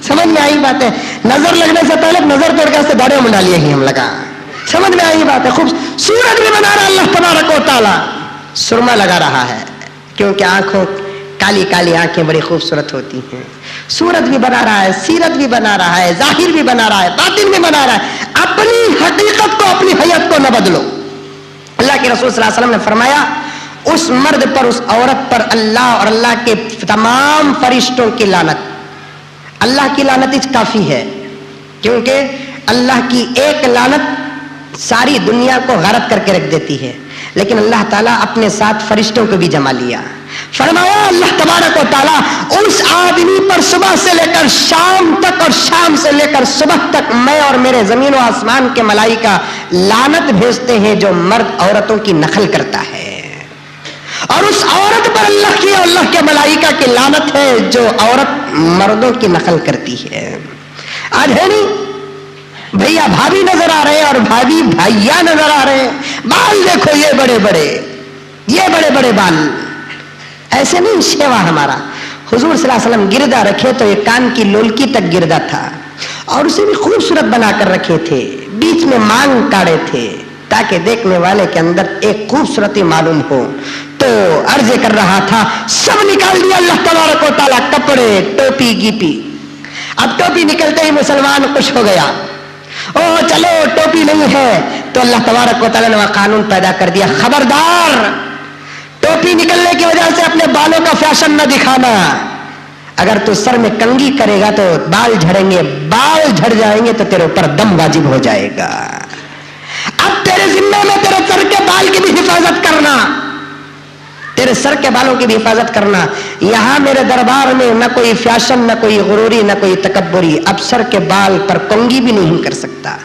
Speaker 2: سمجھ میں آئی بات ہے, نظر لگنے سے پہلے نظر توڑ کے داڑھیوں میں ڈالیے ہی ہم لگا. سمجھ میں آئی بات ہے. خوب صورت بھی بنا رہا اللہ تبارک و تعالیٰ, سرما لگا رہا ہے کیونکہ آنکھوں کالی کالی آنکھیں بڑی خوبصورت ہوتی ہیں. صورت بھی بنا رہا ہے, سیرت بھی بنا رہا ہے, ظاہر بھی بنا رہا ہے, باطن بھی بنا رہا ہے. اپنی حقیقت کو, اپنی حیت کو نہ بدلو. اللہ کے رسول صلی اللہ علیہ وسلم نے فرمایا اس مرد پر, اس عورت پر اللہ اور اللہ کے تمام فرشتوں کی لعنت, اللہ کی لعنت کافی ہے, کیونکہ اللہ کی ایک لعنت ساری دنیا کو غارت کر کے رکھ دیتی ہے, لیکن اللہ تعالیٰ اپنے ساتھ فرشتوں کو بھی جما لیا. فرمایا اللہ تبارک و تعالیٰ اس آدمی پر صبح سے لے کر شام تک اور شام سے لے کر صبح تک میں اور میرے زمین و آسمان کے ملائکہ لعنت بھیجتے ہیں جو مرد عورتوں کی نقل کرتا ہے, اور اس عورت پر اللہ کی اور اللہ کے ملائکہ کی لعنت ہے جو عورت مردوں کی نقل کرتی ہے. آج ہے نہیں بھیا بھابھی نظر آ رہے ہیں اور بھابھی بھائیا نظر آ رہے ہیں. بال دیکھو یہ بڑے بڑے, یہ بڑے بڑے بال, ایسے نہیں شیوا ہمارا. حضور صلی اللہ علیہ وسلم گردا رکھے تو یہ کان کی لولکی تک گردا تھا, اور اسے بھی خوبصورت بنا کر رکھے تھے, بیچ میں مانگ کاڑے تھے تاکہ دیکھنے والے کے اندر ایک خوبصورتی معلوم ہو. تو عرض کر رہا تھا سب نکال دیا اللہ تبارک و تعالیٰ, کپڑے, ٹوپی, گیپی. اب ٹوپی نکلتے ہی مسلمان خوش ہو گیا, او چلو ٹوپی نہیں ہے, تو اللہ تبارک و تعالیٰ نے وہ قانون پیدا کر دیا, خبردار ٹوپی نکلنے کی وجہ سے اپنے بالوں کا فیشن نہ دکھانا. اگر تو سر میں کنگھی کرے گا تو بال جھڑیں گے, بال جھڑ جائیں گے تو تیرے اوپر دم واجب ہو جائے گا. اب تیرے ذمہ میں تیرے سر کے بال کی بھی حفاظت کرنا, تیرے سر کے بالوں کی بھی حفاظت کرنا. یہاں میرے دربار میں نہ کوئی فیشن, نہ کوئی غروری, نہ کوئی تکبری. اب سر کے بال پر کنگھی بھی نہیں کر سکتا,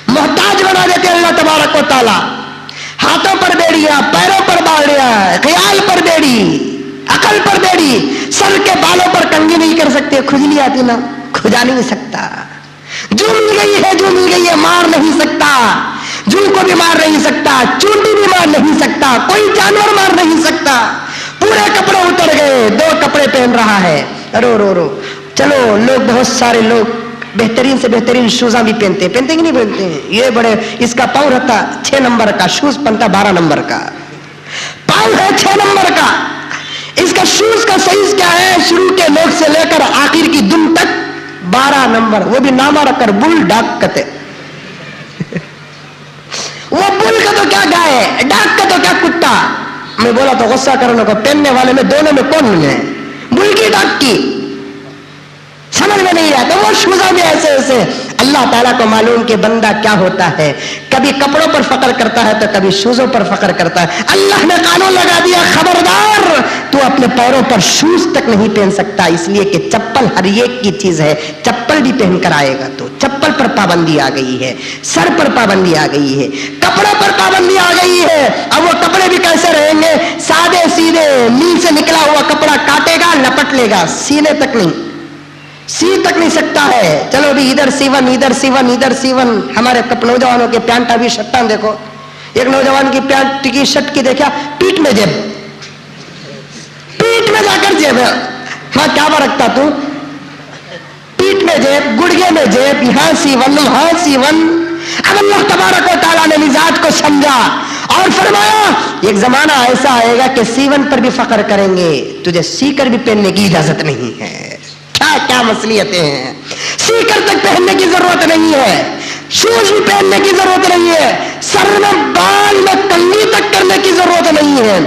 Speaker 2: محتاج بنا دیتے اللہ تبارک و تعالیٰ. ہاتھوں پر بیڑیاں, پیروں پر باڑیاں, خیال پر بیڑی, عقل پر بیڑی, سر کے بالوں پر کنگھی نہیں کر سکتے. کھجلی آتی نا, کھجا نہیں سکتا. جو مل گئی ہے, جو مل گئی ہے, مار نہیں سکتا. جو کو بھی مار نہیں سکتا, چونٹی بھی مار نہیں سکتا, کوئی جانور مار نہیں سکتا. پورے کپڑے اتر گئے, 2 کپڑے پہن رہا ہے, رو رو رو. چلو لوگ, بہت سارے لوگ بہترین سے بہترین شوزاں بھی پہنتے ہیں کہ نہیں پہنتے ہیں؟ یہ بڑے, اس کا پاؤں رہتا 6 نمبر کا, شوز پہنتا 12 نمبر کا, پاؤں ہے 6 نمبر کا. اس کا شوز کا سائز کیا ہے؟ شروع کے نوک سے لے کر آخر کی دم تک 12 نمبر, وہ بھی نامہ رکھ کر بل ڈاک کتے. وہ بل کا تو کیا گائے, ڈاک کا تو کیا کتا. میں بولا تو غصہ کرنے کو, پہننے والے میں دونوں میں کون ہے, بل کی ڈاک کی؟ سمجھ میں نہیں آتا. وہ شوزہ بھی ایسے ایسے. اللہ تعالیٰ کو معلوم کہ بندہ کیا ہوتا ہے, کبھی کپڑوں پر فخر کرتا ہے تو کبھی شوزوں پر فخر کرتا ہے. اللہ نے قانون لگا دیا, خبردار تو اپنے پیروں پر شوز تک نہیں پہن سکتا, اس لیے کہ چپل ہر ایک کی چیز ہے, چپل بھی پہن کر آئے گا. تو چپل پر پابندی آ گئی ہے, سر پر پابندی آ گئی ہے, کپڑوں پر پابندی آ گئی ہے. اب وہ کپڑے بھی کیسے رہیں گے؟ سادے سیدھے, میل سے نکلا ہوا کپڑا کاٹے گا, لپٹ لے گا, سینے تک نہیں, سی تک نہیں سکتا ہے. چلو بھی ادھر سیون, ادھر سیون, ادھر سیون. ہمارے نوجوانوں کے پینٹا بھی شرٹاں دیکھو. ایک نوجوان کی پینٹ کی شرٹ کی دیکھا, پیٹ میں جیب, پیٹ میں جا کر جیب. ہاں کیا رکھتا تو, پیٹ میں جیب, گڑگے میں جیب, یہاں سیون, وہاں سیون. اب اللہ تبارک و تعالیٰ نے مزاج کو سمجھا اور فرمایا ایک زمانہ ایسا آئے گا کہ سیون پر بھی فخر کریں گے, تجھے سی کر بھی پہننے کی اجازت نہیں ہے. کیا مصلیتیں ہیں, سیکر تک پہننے کی ضرورت نہیں ہے, شوز بھی پہننے کی ضرورت نہیں ہے, سر میں بال میں کنگھی تک کرنے کی ضرورت نہیں ہے.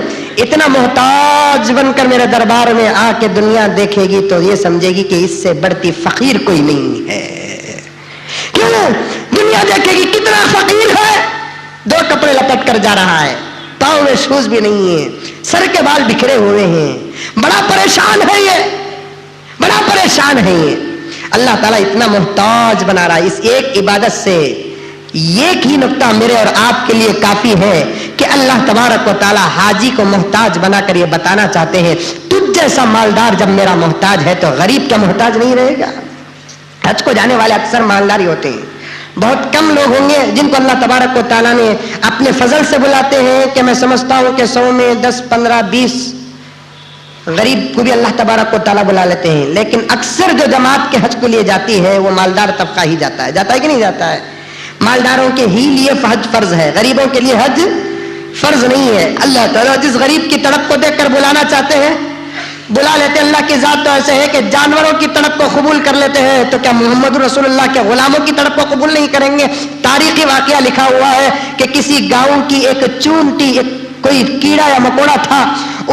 Speaker 2: اتنا محتاج بن کر میرے دربار میں آ کے دنیا دیکھے گی تو یہ سمجھے گی کہ اس سے بڑھتی فقیر کوئی نہیں ہے. کیوں؟ دنیا دیکھے گی کتنا فقیر ہے, 2 کپڑے لپٹ کر جا رہا ہے, پاؤں میں شوز بھی نہیں ہے, سر کے بال بکھرے ہوئے ہیں, بڑا پریشان ہے, یہ بڑا پریشان ہے. یہ اللہ تعالیٰ اتنا محتاج بنا رہا ہے. اس ایک عبادت سے ایک ہی نقطہ میرے اور آپ کے لیے کافی ہے کہ اللہ تبارک و تعالیٰ حاجی کو محتاج بنا کر یہ بتانا چاہتے ہیں, تجھ جیسا مالدار جب میرا محتاج ہے تو غریب کیا محتاج نہیں رہے گا. حج کو جانے والے اکثر مالدار ہی ہوتے ہیں, بہت کم لوگ ہوں گے جن کو اللہ تبارک و تعالیٰ نے اپنے فضل سے بلاتے ہیں کہ میں سمجھتا ہوں کہ 100 میں 10, 15, 20 غریب کو بھی اللہ تبارک و تعالیٰ بلا لیتے ہیں. لیکن اکثر جو جماعت کے حج کو لیے جاتی ہے وہ مالدار طبقہ ہی جاتا ہے. جاتا ہے کہ نہیں جاتا ہے؟ مالداروں کے ہی لیے حج فرض ہے, غریبوں کے لیے حج فرض نہیں ہے. اللہ تعالیٰ جس غریب کی تڑپ کو دیکھ کر بلانا چاہتے ہیں بلا لیتے. اللہ کی ذات تو ایسے ہے کہ جانوروں کی تڑپ کو قبول کر لیتے ہیں, تو کیا محمد رسول اللہ کے غلاموں کی تڑپ کو قبول نہیں کریں گے؟ تاریخی واقعہ لکھا ہوا ہے کہ کسی گاؤں کی ایک چونٹی, ایک کوئی کیڑا یا مکوڑا تھا,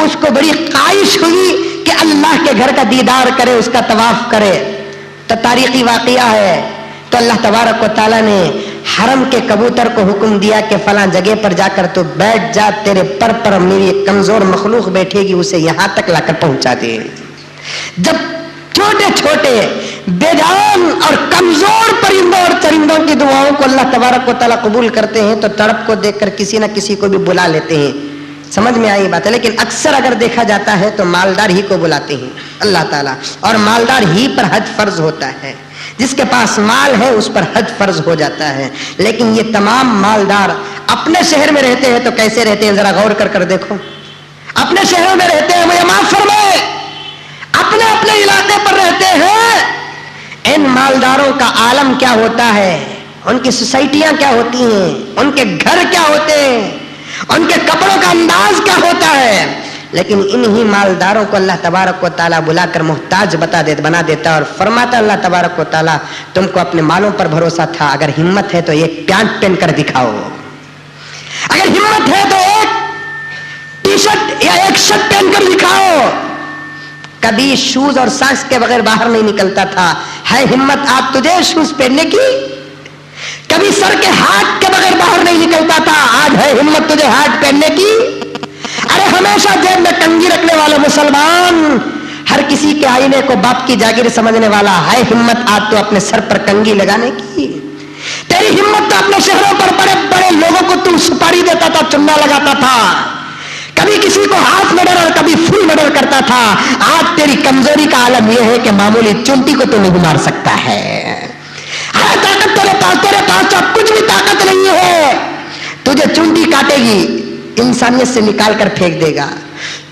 Speaker 2: اس کو بڑی خواہش ہوئی کہ اللہ کے گھر کا دیدار کرے, اس کا طواف کرے. تو تاریخی واقعہ ہے. تو اللہ تبارک و تعالیٰ نے حرم کے کبوتر کو حکم دیا کہ فلاں جگہ پر جا کر تو بیٹھ جا, تیرے پر میری کمزور مخلوق بیٹھے گی, اسے یہاں تک لا کر پہنچا دے. جب چھوٹے چھوٹے بے جان اور کمزور پرندوں اور چرندوں کی دعاؤں کو اللہ تبارک و تعالیٰ قبول کرتے ہیں تو تڑپ کو دیکھ کر کسی نہ کسی کو بھی بلا لیتے ہیں. سمجھ میں آئی بات ہے. لیکن اکثر اگر دیکھا جاتا ہے تو مالدار ہی کو بلاتے ہیں اللہ تعالیٰ, اور مالدار ہی پر حج فرض ہوتا ہے. جس کے پاس مال ہے اس پر حج فرض ہو جاتا ہے. لیکن یہ تمام مالدار اپنے شہر میں رہتے ہیں تو کیسے رہتے ہیں ذرا غور کر دیکھو. اپنے شہروں میں رہتے ہیں, مجھے معاف فرمائے, اپنے اپنے علاقے پر رہتے ہیں. ان مالداروں کا عالم کیا ہوتا ہے, ان کی سوسائٹیاں کیا ہوتی ہیں, ان کے گھر کیا ہوتے ہیں, ان کے کپڑوں کا انداز کیا ہوتا ہے. لیکن انہی مالداروں کو اللہ تبارک و تعالیٰ بلا کر محتاج بنا دیتا اور فرماتا اللہ تبارک و تعالیٰ تم کو اپنے مالوں پر بھروسہ تھا, اگر ہمت ہے تو ایک پینٹ پہن کر دکھاؤ, اگر ہمت ہے تو ایک ٹی شرٹ یا ایک شرٹ پہن کر دکھاؤ. کبھی شوز اور ساکس کے بغیر باہر نہیں نکلتا تھا, ہے ہمت آپ تجھے شوز پہننے کی. کبھی سر کے ہاتھ کے بغیر باہر نہیں نکلتا تھا, آج ہے ہمت تجھے ہاتھ پہننے کی. ارے ہمیشہ جیب میں کنگھی رکھنے والا مسلمان, ہر کسی کے آئینے کو باپ کی جاگیر سمجھنے والا, ہے ہمت آج تو اپنے سر پر کنگھی لگانے کی. تیری ہمت تو اپنے شہروں پر بڑے بڑے لوگوں کو تم سپاری دیتا تھا, چندہ لگاتا تھا, کبھی کسی کو ہاتھ میں ڈر اور کبھی فل میں ڈر کرتا تھا. آج تیری کمزوری کا عالم یہ ہے کہ معمولی چونٹی کو تو نہیں مار سکتا ہے. طاقت تیرے پاس اب کچھ بھی طاقت نہیں ہے. تجھے چونٹی کاٹے گی, انسانیت سے نکال کر پھینک دے گا.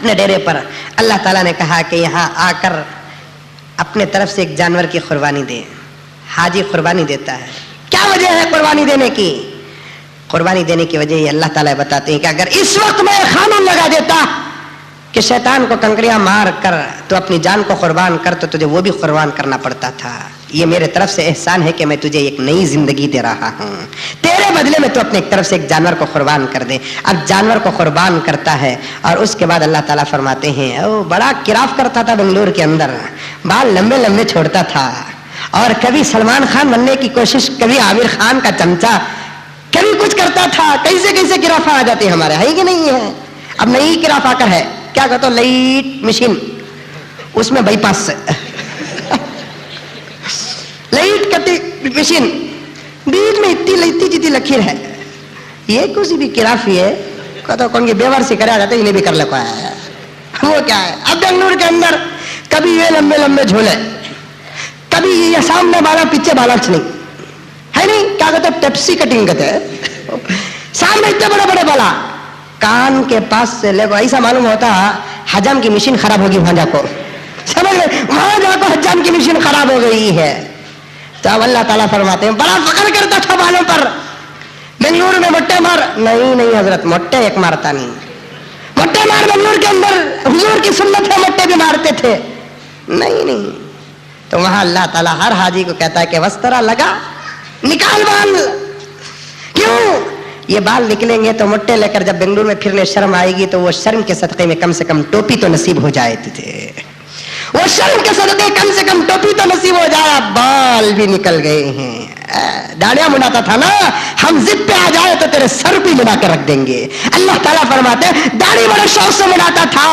Speaker 1: اپنے ڈیرے پر. اللہ تعالیٰ نے کہا کہ یہاں آ کر اپنے طرف سے ایک جانور کی قربانی دے. حاجی قربانی دیتا ہے. کیا وجہ ہے قربانی دینے کی؟ قربانی دینے کی وجہ یہ اللہ تعالیٰ بتاتے ہیں کہ اگر اس وقت میں قانون لگا دیتا کہ شیطان کو کنکریاں مار کر تو اپنی جان کو قربان کر تو تجھے وہ بھی قربان کرنا پڑتا تھا. یہ میرے طرف سے احسان ہے کہ میں تجھے ایک نئی زندگی دے رہا ہوں. تیرے بدلے میں تو اپنے ایک طرف سے ایک جانور کو قربان کر دے. اب جانور کو قربان کرتا ہے اور اس کے بعد اللہ تعالیٰ فرماتے ہیں او بڑا کراف کرتا تھا بنگلور کے اندر, بال لمبے لمبے چھوڑتا تھا اور کبھی سلمان خان بننے کی کوشش, کبھی عامر خان کا چمچہ, کبھی کچھ کرتا تھا. کیسے کیسے کرافہ آ جاتے ہیں ہمارے, ہے کہ نہیں ہے؟ اب نئی کراف آ کر ہے, کیا کہتا ہوں, لائٹ مشین, اس میں بائی پاس سے لائٹ کٹی مشین, بیچ میں اتنی جتنی لکیر ہے. یہ کسی بھی کرافی ہے, کہتا کون کی بیور سے کرا جاتا ہے, انہیں بھی کر لگا ہے. وہ کیا ہے, اب بنگلور کے اندر کبھی یہ لمبے لمبے جھولے, کبھی یہ سامنے بالا پیچھے بالا نہیں ہے, نہیں کیا کہتے ہیں ٹیپسی کٹنگ کہتے ہیں, سامنے اتنے بڑے بڑے بالا, کان کے پاس سے لے کو ایسا معلوم ہوتا حجام کی مشین خراب ہوگی وہاں جا کو, سمجھ گئے, وہاں جا کو حجام کی مشین خراب ہو گئی ہے. تو اب اللہ تعالیٰ فرماتے ہیں بڑا فخر کرتا تھا بالوں پر, بنگلور میں مٹے مار, نہیں حضرت مٹے ایک مارتا نہیں, مٹے مار بنگلور کے اندر حضور کی سنت ہے, مٹے بھی مارتے تھے, نہیں. تو وہاں اللہ تعالیٰ ہر حاجی کو کہتا ہے کہ وسترا لگا, نکال بال. کیوں؟ یہ بال نکلیں گے تو مٹے لے کر جب بنگلور میں پھرنے شرم آئے گی تو وہ شرم کے صدقے میں کم سے کم ٹوپی تو نصیب ہو جائے تھے. وہ شرم کے صدقے کم سے کم ٹوپی تو نصیب ہو جائے. بال بھی نکل گئے ہیں. داڑیاں مناتا تھا نا, ہم ضد پہ آ جائے تو تیرے سر بھی منا کے رکھ دیں گے. اللہ تعالیٰ فرماتے ہیں داڑھی بڑے شوق سے مناتا تھا,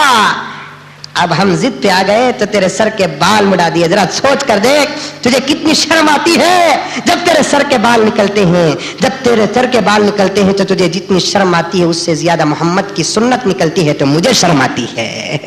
Speaker 1: اب ہم ضد پہ آ گئے تو تیرے سر کے بال مڑا دیے. ذرا سوچ کر دیکھ تجھے کتنی شرم آتی ہے جب تیرے سر کے بال نکلتے ہیں. جب تیرے سر کے بال نکلتے ہیں تو تجھے جتنی شرم آتی ہے اس سے زیادہ محمد کی سنت نکلتی ہے تو مجھے شرم آتی ہے.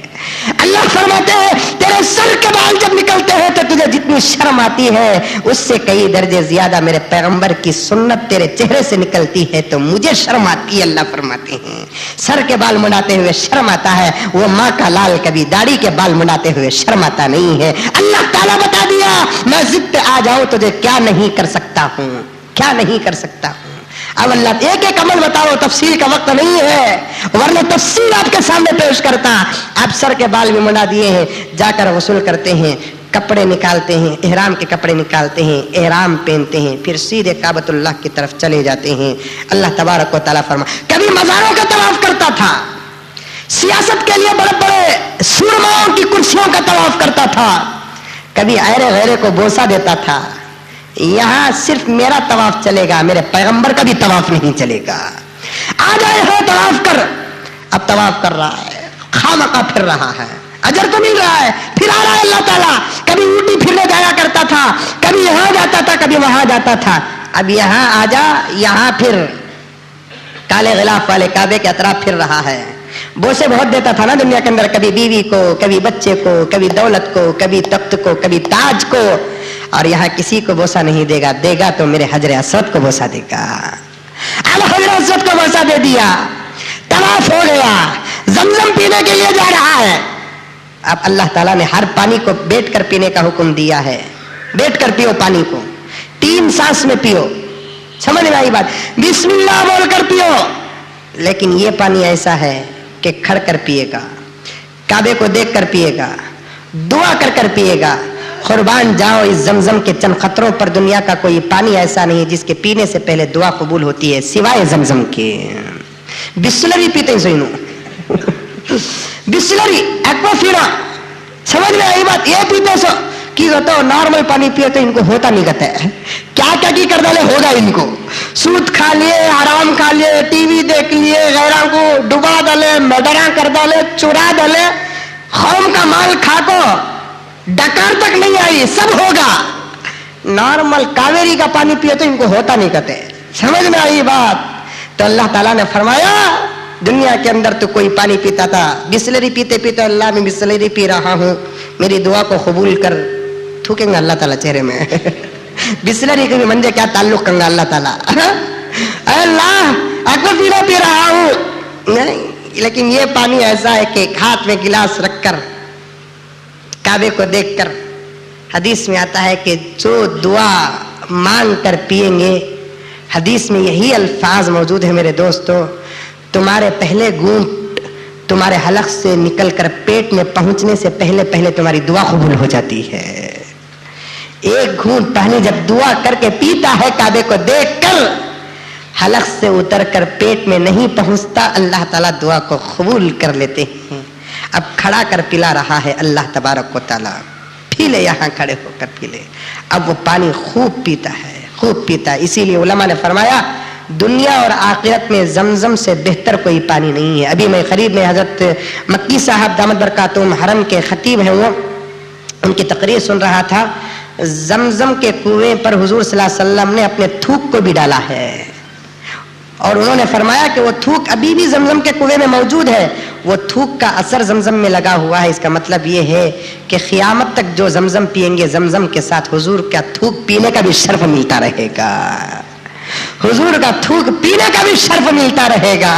Speaker 1: اللہ فرماتے ہیں تیرے سر کے بال جب نکلتے ہیں تو تجھے جتنی شرم آتی ہے اس سے کئی درجے زیادہ میرے پیغمبر کی سنت تیرے چہرے سے نکلتی ہے تو مجھے شرم آتی ہے. اللہ فرماتے ہیں سر کے بال منڈاتے ہوئے شرم آتا ہے, وہ ماں کا لال کبھی داڑھی کے بال منڈاتے ہوئے شرم آتا نہیں ہے. اللہ تعالیٰ بتا دیا میں ضد پہ آ جاؤں تجھے کیا نہیں کر سکتا ہوں, کیا نہیں کر سکتا ہوں. اب اللہ ایک ایک عمل بتاؤ, تفصیل کا وقت نہیں ہے ورنہ تفصیل آپ کے سامنے پیش کرتا. آپ سر کے بال بھی منڈا دیے ہیں, جا کر غسل کرتے ہیں, کپڑے نکالتے ہیں, احرام کے کپڑے نکالتے ہیں, احرام پہنتے ہیں, پھر سیدھے کعبۃ اللہ کی طرف چلے جاتے ہیں. اللہ تبارک و تعالیٰ فرما کبھی مزاروں کا طواف کرتا تھا, سیاست کے لیے بڑے بڑے سورماؤں کی کرسیوں کا طواف کرتا تھا, کبھی ایرے غیرے کو بوسہ دیتا تھا. یہاں صرف میرا طواف چلے گا, میرے پیغمبر کا بھی طواف نہیں چلے گا. آ جائے ہو طواف کر, اب طواف کر رہا ہے, خامخواہ پھر رہا ہے, اجر تو مل رہا ہے, پھر آ رہا ہے اللہ تعالیٰ. کبھی اونٹی پھرنے جایا کرتا تھا, کبھی یہاں جاتا تھا, کبھی وہاں جاتا تھا. اب یہاں آ جا, یہاں پھر کالے غلاف والے کعبے کے اطراف پھر رہا ہے. بوسے بہت دیتا تھا نا دنیا کے اندر, کبھی بیوی کو, کبھی بچے کو, کبھی دولت کو, کبھی تخت کو, کبھی تاج کو. اور یہاں کسی کو بوسہ نہیں دے گا, دے گا تو میرے حجر اسود کو بوسہ دے گا. اب حجر اسود کو بوسہ دے دیا, طواف ہو گیا, زمزم پینے کے لیے جا رہا ہے. اب اللہ تعالیٰ نے ہر پانی کو بیٹھ کر پینے کا حکم دیا ہے. بیٹھ کر پیو پانی کو, 3 سانس میں پیو, سمجھ میں آئی بات, بسم اللہ بول کر پیو. لیکن یہ پانی ایسا ہے کہ کھڑ کر پیے گا, کعبے کو دیکھ کر پیے گا, دعا کر کر پیے گا. قربان جاؤ اس زمزم کے چند قطروں پر, دنیا کا کوئی پانی ایسا نہیں جس کے پینے سے پہلے دعا قبول ہوتی ہے سوائے زمزم کے. بسلری پیتے سوئنو, بسلری ایکوافینا, سمجھ میں آئی بات, یہ پیتے سو کی کہتے ہو نارمل پانی پیے تو ان کو ہوتا نہیں کہتے ہیں. کیا کیا کی کر ڈالے ہوگا ان کو, سود کھا لیے, حرام کھا لیے, ٹی وی دیکھ لیے, غیروں کو ڈبا ڈالے, مڈرا کر ڈالے, چرا ڈالے, قوم کا مال کھا کو ڈکار تک نہیں آئی, سب ہوگا. نارمل کاویری کا پانی پیے تو ان کو ہوتا نہیں کہتے, سمجھ میں آئی بات. تو اللہ تعالیٰ نے فرمایا دنیا کے اندر تو کوئی پانی پیتا تھا, بسلری پیتے پیتے اللہ میں بسلری پی رہا ہوں, میری دعا کو قبول کر. تھوکیں گے اللہ تعالیٰ چہرے میں, بسلری کے بھی منجے کیا تعلق کریں گا اللہ تعالیٰ. اے اللہ ایکوافینا پی رہا ہوں, نہیں لیکن یہ پانی ایسا ہے کہ ہاتھ میں گلاس رکھ کر کعبے کو دیکھ کر حدیث میں آتا ہے کہ جو دعا مانگ کر پیئیں گے، حدیث میں یہی الفاظ موجود ہیں میرے دوستو، تمہارے پہلے گھونٹ تمہارے حلق سے نکل کر پیٹ میں پہنچنے سے پہلے پہلے تمہاری دعا قبول ہو جاتی ہے۔ ایک گھونٹ پانی جب دعا کر کے پیتا ہے کعبے کو دیکھ کر، حلق سے اتر کر پیٹ میں نہیں پہنچتا، اللہ تعالیٰ دعا کو قبول کر لیتے ہیں۔ اب کھڑا کر پلا رہا ہے اللہ تبارک و تعالیٰ، پی لے، یہاں کھڑے ہو کر پی لے۔ اب وہ پانی خوب پیتا ہے، خوب پیتا ہے۔ اسی لیے علماء نے فرمایا دنیا اور آخرت میں زمزم سے بہتر کوئی پانی نہیں ہے۔ ابھی میں قریب میں حضرت مکی صاحب دامت برکاتہم حرم کے خطیب ہیں، وہ ان کی تقریر سن رہا تھا۔ زمزم کے کنویں پر حضور صلی اللہ علیہ وسلم نے اپنے تھوک کو بھی ڈالا ہے، اور انہوں نے فرمایا کہ وہ تھوک ابھی بھی زمزم کے کنویں میں موجود ہے، وہ تھوک کا اثر زمزم میں لگا ہوا ہے۔ اس کا مطلب یہ ہے کہ قیامت تک جو زمزم پئیں گے، زمزم کے ساتھ حضور کا تھوک پینے کا بھی شرف ملتا رہے گا، حضور کا تھوک پینے کا بھی شرف ملتا رہے گا۔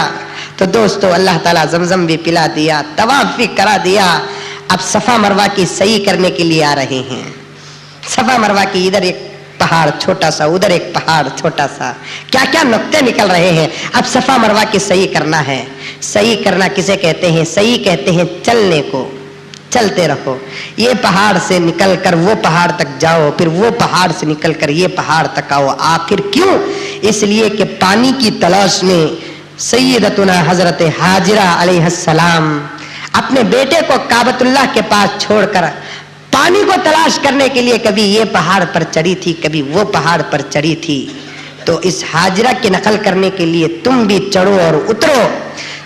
Speaker 1: تو دوستو اللہ تعالیٰ زمزم بھی پلا دیا، طواف بھی کرا دیا۔ اب صفا مروہ کی صحیح کرنے کے لیے آ رہے ہیں۔ صفا مروہ کی ادھر ایک پہاڑ چھوٹا سا، ادھر ایک پہاڑ چھوٹا سا، کیا کیا نقطے نکل رہے ہیں۔ اب صفا مروہ کی صحیح کرنا ہے۔ صحیح کرنا کسے کہتے ہیں؟ صحیح کہتے ہیں چلنے کو، چلتے رہو، یہ پہاڑ سے نکل کر وہ پہاڑ تک جاؤ، پھر وہ پہاڑ سے نکل کر یہ پہاڑ تک آؤ۔ آخر کیوں؟ اس لیے کہ پانی کی تلاش میں سیدتنا حضرت حاجرہ علیہ السلام اپنے بیٹے کو کعبۃ اللہ کے پاس چھوڑ کر پانی کو تلاش کرنے کے لیے کبھی یہ پہاڑ پر چڑھی تھی، کبھی وہ پہاڑ پر چڑھی تھی۔ تو اس حاجرہ کی نقل کرنے کے لیے تم بھی چڑھو اور اترو۔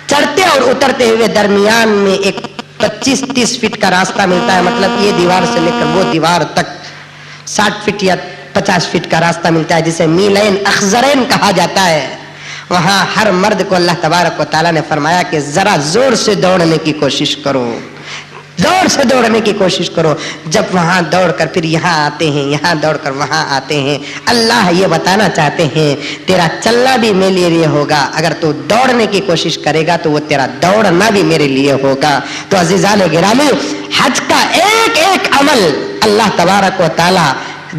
Speaker 1: چڑھتے اور اترتے ہوئے درمیان میں ایک 25-30 فٹ کا راستہ ملتا ہے، مطلب یہ دیوار سے لے کر وہ دیوار تک 60 فٹ یا 50 فٹ کا راستہ ملتا ہے، جسے میلین اخضرین کہا جاتا ہے۔ وہاں ہر مرد کو اللہ تبارک و تعالیٰ نے فرمایا کہ ذرا زور سے دوڑنے کی کوشش کرو، زور سے دوڑنے کی کوشش کرو۔ جب وہاں دوڑ کر پھر یہاں آتے ہیں، یہاں دوڑ کر وہاں آتے ہیں، اللہ یہ بتانا چاہتے ہیں تیرا چلنا بھی میرے لیے ہوگا، اگر تو دوڑنے کی کوشش کرے گا تو وہ تیرا دوڑنا بھی میرے لیے ہوگا۔ تو عزیزان گرامی، حج کا ایک ایک عمل اللہ تبارک و تعالی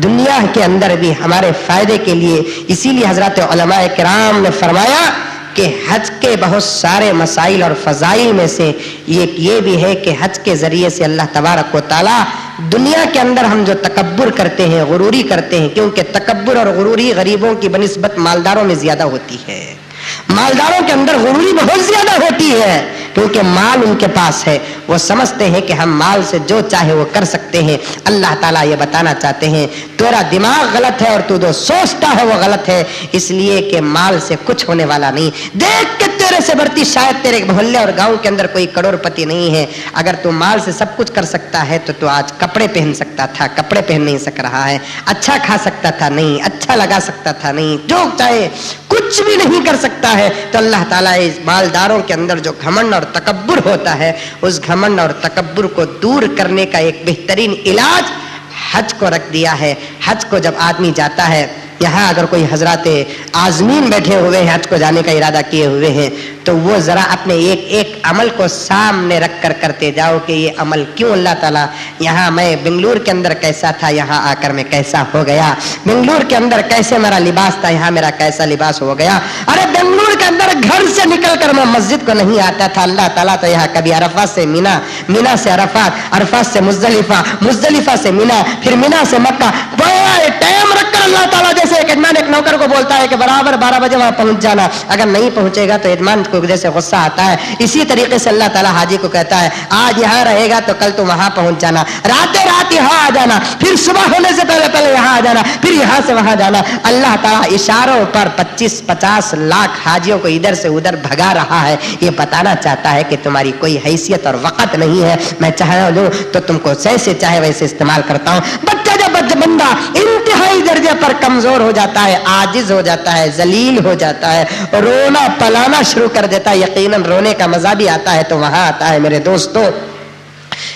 Speaker 1: دنیا کے اندر بھی ہمارے فائدے کے لیے، اسی لیے حضرات علماء کرام نے فرمایا کہ حج کے بہت سارے مسائل اور فضائل میں سے یہ بھی ہے کہ حج کے ذریعے سے اللہ تبارک و تعالی دنیا کے اندر ہم جو تکبر کرتے ہیں، غروری کرتے ہیں، کیونکہ تکبر اور غروری غریبوں کی بنسبت مالداروں میں زیادہ ہوتی ہے، مالداروں کے اندر غروری بہت زیادہ ہوتی ہے، کیونکہ مال ان کے پاس ہے، وہ سمجھتے ہیں کہ ہم مال سے جو چاہے وہ کر سکتے ہیں۔ اللہ تعالیٰ یہ بتانا چاہتے ہیں تیرا دماغ غلط ہے اور تو جو سوچتا ہے وہ غلط ہے، اس لیے کہ مال سے کچھ ہونے والا نہیں۔ دیکھ کے تیرے سے بڑھتی شاید تیرے محلے اور گاؤں کے اندر کوئی کروڑ پتی نہیں ہے، اگر تو مال سے سب کچھ کر سکتا ہے تو آج کپڑے پہن سکتا تھا، کپڑے پہن نہیں سک رہا ہے، اچھا کھا سکتا تھا نہیں، اچھا لگا سکتا تھا نہیں، جو چاہے کچھ بھی نہیں کر سکتا ہے۔ تو اللہ تعالیٰ اس مالداروں کے اندر جو گھمنڈ اور تکبر ہوتا ہے، اس گھمنڈ اور تکبر کو دور کرنے کا ایک بہترین علاج حج کو رکھ دیا ہے۔ حج کو جب آدمی جاتا ہے، یہاں اگر کوئی حضرات عازمین بیٹھے ہوئے ہیں، حج کو جانے کا ارادہ کیے ہوئے ہیں، تو وہ ذرا اپنے ایک ایک عمل کو سامنے رکھ کر کرتے جاؤ کہ یہ عمل کیوں اللہ تعالیٰ، یہاں میں بنگلور کے اندر کیسا تھا، یہاں آ کر میں کیسا ہو گیا، بنگلور کے اندر کیسے میرا لباس تھا، یہاں میرا کیسا لباس ہو گیا۔ ارے بنگلور کے اندر گھر سے نکل کر میں مسجد کو نہیں آتا تھا، اللہ تعالیٰ تو یہاں کبھی عرفات سے مینا، مینا سے عرفات، عرفات سے مزدلفہ، مزدلفہ سے مینا، پھر مینا سے مکہ، بڑا ٹائم رکھ کر اللہ تعالیٰ جیسے ایک ادمان ایک نوکر کو بولتا ہے کہ برابر 12 بجے وہاں پہنچ جانا، اگر نہیں پہنچے گا تو ادمان کو جیسے غصہ آتا ہے، اسی طریقے سے اللہ تعالیٰ حاجی کو کہتا ہے آج یہاں رہے گا تو کل تو وہاں پہنچ جانا، رات رات یہاں آ جانا، پھر صبح ہونے سے پہلے پہلے یہاں آ جانا، پھر یہاں سے وہاں جانا۔ اللہ تعالیٰ اشاروں پر 25-50 لاکھ حاجیوں کو ادھر سے ادھر بھگا رہا ہے، یہ بتانا چاہتا ہے کہ تمہاری کوئی حیثیت اور وقت نہیں ہے، میں چاہے لوں تو تم کو جیسے چاہے ویسے استعمال کرتا ہوں۔ بچہ جب بندہ انتہائی درجے پر کمزور ہو جاتا ہے، عاجز ہو جاتا ہے، ذلیل ہو جاتا ہے، رونا پلانا شروع کر دیتا ہے، یقیناً رونے کا مزہ بھی آتا ہے تو وہاں آتا ہے میرے دوستوں۔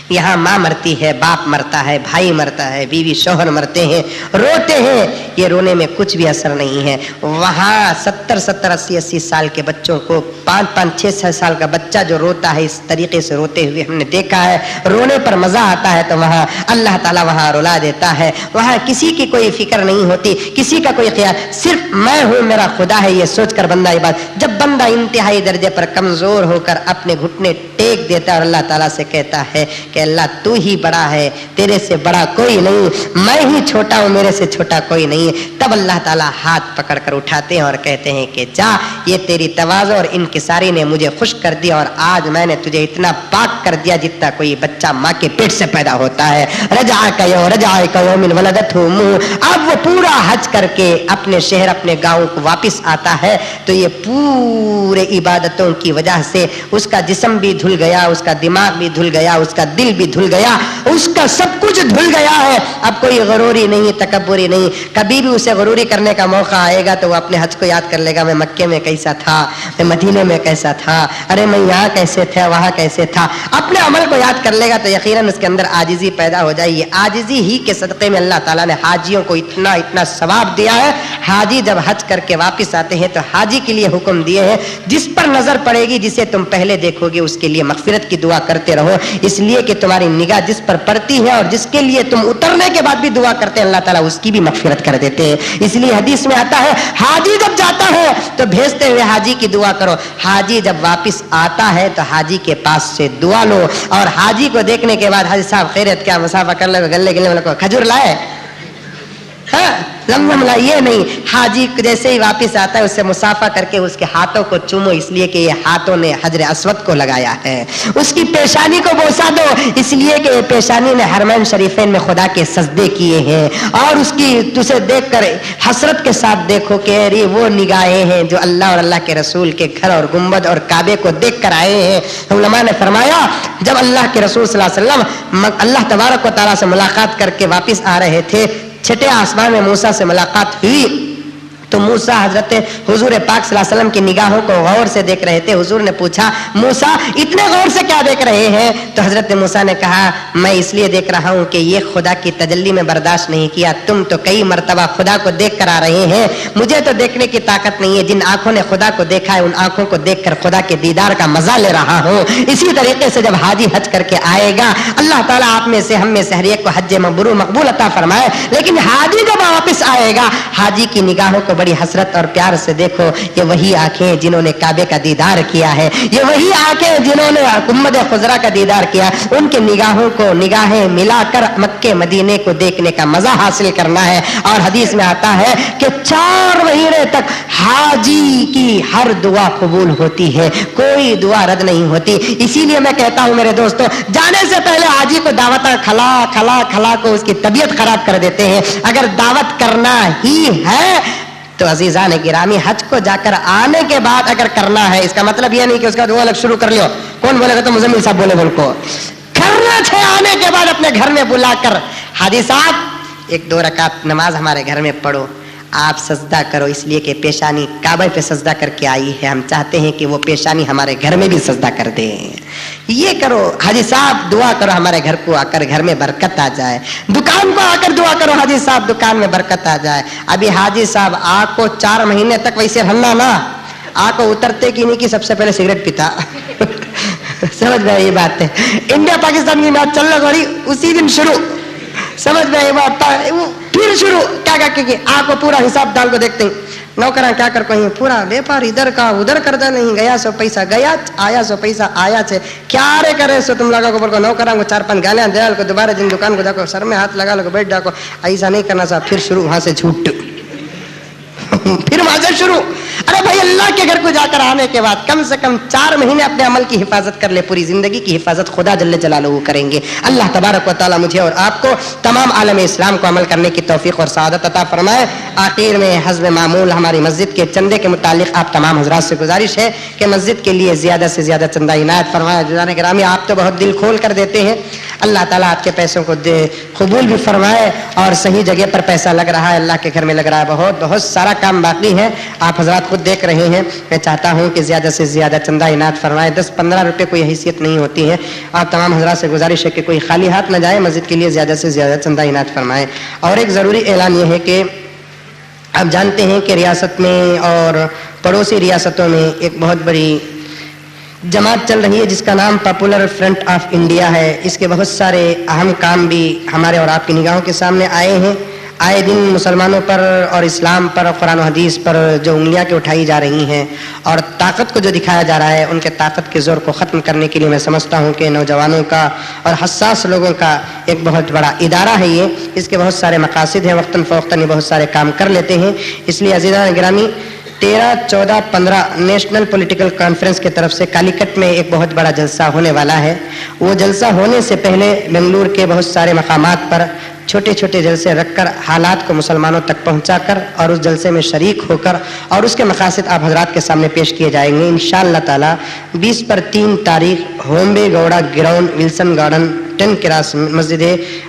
Speaker 1: یہاں ماں مرتی ہے، باپ مرتا ہے، بھائی مرتا ہے، بیوی شوہر مرتے ہیں، روتے ہیں، یہ رونے میں کچھ بھی اثر نہیں ہے. وہاں 70 80 سال کے بچوں کو 5 6 سال کا بچہ جو روتا ہے اس طریقے سے روتے ہوئے ہم نے دیکھا ہے. رونے پر مزہ آتا ہے تو وہاں اللہ تعالیٰ وہاں رلا دیتا ہے. وہاں کسی کی کوئی فکر نہیں ہوتی, کسی کا کوئی خیال, صرف میں ہوں میرا خدا ہے, یہ سوچ کر بندہ عبادت. جب بندہ انتہائی درجے پر کمزور ہو کر اپنے گھٹنے ٹیک دیتا ہے اور اللہ تعالیٰ سے کہتا ہے کہ اللہ تو ہی بڑا ہے, تیرے سے بڑا کوئی نہیں, میں ہی چھوٹا ہوں, میرے سے چھوٹا کوئی نہیں, تب اللہ تعالیٰ ہاتھ پکڑ کر اٹھاتے ہیں اور کہتے ہیں کہ جا, یہ تیری تواضع اور انکساری نے مجھے خوش کر دیا اور آج میں نے تجھے اتنا پاک کر دیا جتنا کوئی بچہ ماں کے پیٹ سے پیدا ہوتا ہے. رجعک یوم ولدتہ امہ. اب وہ پورا حج کر کے اپنے شہر اپنے گاؤں کو واپس آتا ہے تو یہ پورے عبادتوں کی وجہ سے اس کا جسم بھی دھل گیا, اس کا دماغ بھی دھل گیا, اس کا دل بھی دھل گیا, اس کا سب کچھ دھل گیا ہے. اب کوئی غروری نہیں, تکبری نہیں. کبھی بھی اسے غروری کرنے کا موقع آئے گا تو وہ اپنے حج کو یاد کر لے گا, میں مکے میں کیسا تھا, میں مدینے میں کیسا تھا, ارے میں یہاں کیسے تھا, وہاں کیسے تھا. اپنے عمل کو یاد کر لے گا تو یقیناً اس کے اندر عاجزی پیدا ہو جائے گی. عاجزی ہی کے صدقے میں اللہ تعالیٰ نے حاجیوں کو اتنا ثواب دیا ہے. حاجی جب حج کر کے واپس آتے ہیں تو حاجی کے لیے حکم دیے ہیں جس پر نظر پڑے گی, جسے تم پہلے دیکھو گے اس کے لیے مغفرت کی دعا کرتے رہو, اس لیے کہ تمہاری نگاہ جس پر پڑتی ہے اور جس کے لیے تم اترنے کے بعد بھی دعا کرتے ہیں اللہ تعالیٰ اس کی بھی مغفرت کر دیتے ہیں. اس لیے حدیث میں آتا ہے حاجی جب جاتا ہے تو بھیجتے ہوئے حاجی کی دعا کرو, حاجی جب واپس آتا ہے تو حاجی کے پاس سے دعا لو. اور حاجی کو دیکھنے کے بعد حاجی صاحب خیریت, کیا مسافہ کر لے, گلے گلے والوں کو کھجور لائے, ہاں زمزم لا, یہ نہیں. حاجی جیسے ہی واپس آتا ہے اس سے مسافہ کر کے اس کے ہاتھوں کو چومو, اس لیے کہ یہ ہاتھوں نے حجر اسود کو لگایا ہے. اس کی پیشانی کو بوسا دو, اس لیے کہ یہ پیشانی نے حرمین شریفین میں خدا کے سجدے کیے ہیں. اور اس کی تجھے دیکھ کر حسرت کے ساتھ دیکھو کہ ارے وہ نگاہیں ہیں جو اللہ اور اللہ کے رسول کے گھر اور گنبد اور کعبے کو دیکھ کر آئے ہیں. علماء نے فرمایا جب اللہ کے رسول صلی اللہ علیہ وسلم اللہ تبارک و تعالیٰ سے ملاقات کر کے واپس آ رہے تھے, چھٹے آسمان میں موسیٰ سے ملاقات ہوئی تو موسیٰ حضرت حضور پاک صلی اللہ علیہ وسلم کی نگاہوں کو غور سے دیکھ رہے تھے. حضور نے پوچھا موسیٰ اتنے غور سے کیا دیکھ رہے ہیں؟ تو حضرت موسیٰ نے کہا میں اس لیے دیکھ رہا ہوں کہ یہ خدا کی تجلی میں برداشت نہیں کیا, تم تو کئی مرتبہ خدا کو دیکھ کر آ رہے ہیں, مجھے تو دیکھنے کی طاقت نہیں ہے. جن آنکھوں نے خدا کو دیکھا ہے ان آنکھوں کو دیکھ کر خدا کے دیدار کا مزہ لے رہا ہوں. اسی طریقے سے جب حاجی حج کر کے آئے گا اللہ تعالیٰ آپ میں سے ہم میں سے ہر ایک کو حج مبرور مقبول عطا فرمائے. لیکن حاجی جب واپس آئے گا حاجی کی نگاہوں کو بڑی حسرت اور پیار سے دیکھو, یہ وہی آنکھیں جنہوں نے کعبے کا دیدار کیا ہے, یہ وہی آنکھیں جنہوں نے گنبد خضرا کا دیدار کیا, ان کے نگاہوں کو نگاہیں ملا کر مکے مدینے کو دیکھنے کا مزہ حاصل کرنا ہے. اور حدیث میں آتا ہے کہ 4 مہینے تک حاجی کی ہر دعا قبول ہوتی ہے, کوئی دعا رد نہیں ہوتی. اسی لیے میں کہتا ہوں میرے دوستوں, جانے سے پہلے حاجی کو دعوت کھلا کو اس کی طبیعت خراب کر دیتے ہیں. اگر دعوت کرنا ہی ہے تو عزیزان گرامی حج کو جا کر آنے کے بعد اگر کرنا ہے, اس کا مطلب یہ نہیں کہ اس کا دعا الگ شروع کر لو. کون بولے گا تو مزمل صاحب بولے, بول کو کرنا ہے آنے کے بعد اپنے گھر میں بلا کر حاجی صاحب 1-2 رکعت نماز ہمارے گھر میں پڑھو, آپ سجدہ کرو, اس لیے کہ پیشانی کعبہ پہ سجدہ کر کے آئی ہے, ہم چاہتے ہیں کہ وہ پیشانی ہمارے گھر میں بھی سجدہ کر دیں. یہ کرو حاجی صاحب, دعا کرو ہمارے گھر کو آ کر گھر میں برکت آ جائے. دکان کو آ کر دعا کرو حاجی صاحب دکان میں برکت آ جائے. ابھی حاجی صاحب آپ کو 4 مہینے تک ویسے رہنا نا, آپ کو اترتے کی نہیں کی سب سے پہلے سگریٹ پیتا سمجھ گئے یہ بات ہے. انڈیا پاکستان کی میچ چل رہا گوڑی اسی دن شروع, سمجھ گئے یہ بات, پھر شروع کیا کہ آپ کو پورا حساب ڈال کو دیکھتے ہیں. نوکراں کیا کر کہیں پورا ویپار ادھر کا ادھر کرتا نہیں, گیا سو پیسہ گیا, آیا سو پیسہ آیا چھے, کیا رے کرے سو تم لگا کو بول کو نوکراں کو 4-5 گالیاں دے کو دوبارہ جن دکان کو جاکو سر میں ہاتھ لگا لو بیٹھ جاکو, ایسا نہیں کرنا صاحب. پھر شروع وہاں سے جھوٹ پھر وہاں سے شروع. ارے بھائی اللہ کے گھر کو جا کر آنے کے بعد کم سے کم 4 مہینے اپنے عمل کی حفاظت کر لے, پوری زندگی کی حفاظت خدا جل جلالہ کریں گے. اللہ تبارک و تعالیٰ مجھے اور آپ کو تمام عالم اسلام کو عمل کرنے کی توفیق اور سعادت عطا فرمائے. آخر میں حسب معمول ہماری مسجد کے چندے کے متعلق آپ تمام حضرات سے گزارش ہے کہ مسجد کے لیے زیادہ سے زیادہ چندہ عنایت فرمائے. جزانے گرامی آپ تو بہت دل کھول کر دیتے ہیں, اللہ تعالیٰ آپ کے پیسوں کو قبول بھی فرمائے اور صحیح جگہ پر پیسہ لگ رہا ہے, اللہ کے گھر میں لگ رہا ہے. بہت سارا کام باقی ہے, آپ حضرات خود دیکھ رہے ہیں. میں چاہتا ہوں کہ زیادہ سے زیادہ چندہ عنایت فرمائے. 10-15 روپے کوئی حیثیت نہیں ہوتی ہے. آپ تمام حضرات سے گزارش ہے کہ کوئی خالی ہاتھ نہ جائے, مسجد کے لیے زیادہ سے زیادہ چندہ عنایت فرمائے. اور ایک ضروری اعلان یہ ہے کہ آپ جانتے ہیں کہ ریاست میں اور پڑوسی ریاستوں میں ایک بہت بڑی جماعت چل رہی ہے جس کا نام پاپولر فرنٹ آف انڈیا ہے. اس کے بہت سارے اہم کام بھی ہمارے اور آپ کی نگاہوں کے سامنے آئے ہیں. آئے دن مسلمانوں پر اور اسلام پر اور قرآن و حدیث پر جو انگلیاں کے اٹھائی جا رہی ہیں اور طاقت کو جو دکھایا جا رہا ہے، ان کے طاقت کے زور کو ختم کرنے کے لیے میں سمجھتا ہوں کہ نوجوانوں کا اور حساس لوگوں کا ایک بہت بڑا ادارہ ہے یہ. اس کے بہت سارے مقاصد ہیں، وقتاً فوقتاً یہ بہت سارے کام کر لیتے ہیں. اس لیے عزیزان گرامی 13, 14, 15 نیشنل پولیٹیکل کانفرنس کی طرف سے کالیکٹ میں ایک بہت بڑا جلسہ ہونے والا ہے. وہ جلسہ ہونے سے پہلے بنگلور کے بہت سارے مقامات پر چھوٹے چھوٹے جلسے رکھ کر حالات کو مسلمانوں تک پہنچا کر اور اس جلسے میں شریک ہو کر اور اس کے مقاصد آپ حضرات کے سامنے پیش کیے جائیں گے انشاءاللہ تعالی. 20/3 تاریخ ہومبے گوڑا گراؤنڈ ولسن گارڈن 10 کراس مسجد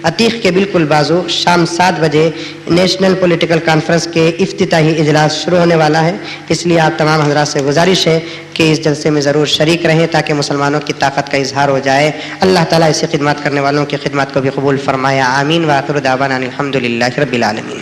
Speaker 1: عتیق کے بالکل بازو شام 7 بجے نیشنل پولیٹیکل کانفرنس کے افتتاحی اجلاس شروع ہونے والا ہے. اس لیے آپ تمام حضرات سے گزارش ہے کہ اس جلسے میں ضرور شریک رہیں تاکہ مسلمانوں کی طاقت کا اظہار ہو جائے. اللہ تعالیٰ ایسی خدمات کرنے والوں کی خدمات کو بھی قبول فرمایا. آمین. وآخر دعوانا الحمدللہ رب العالمین.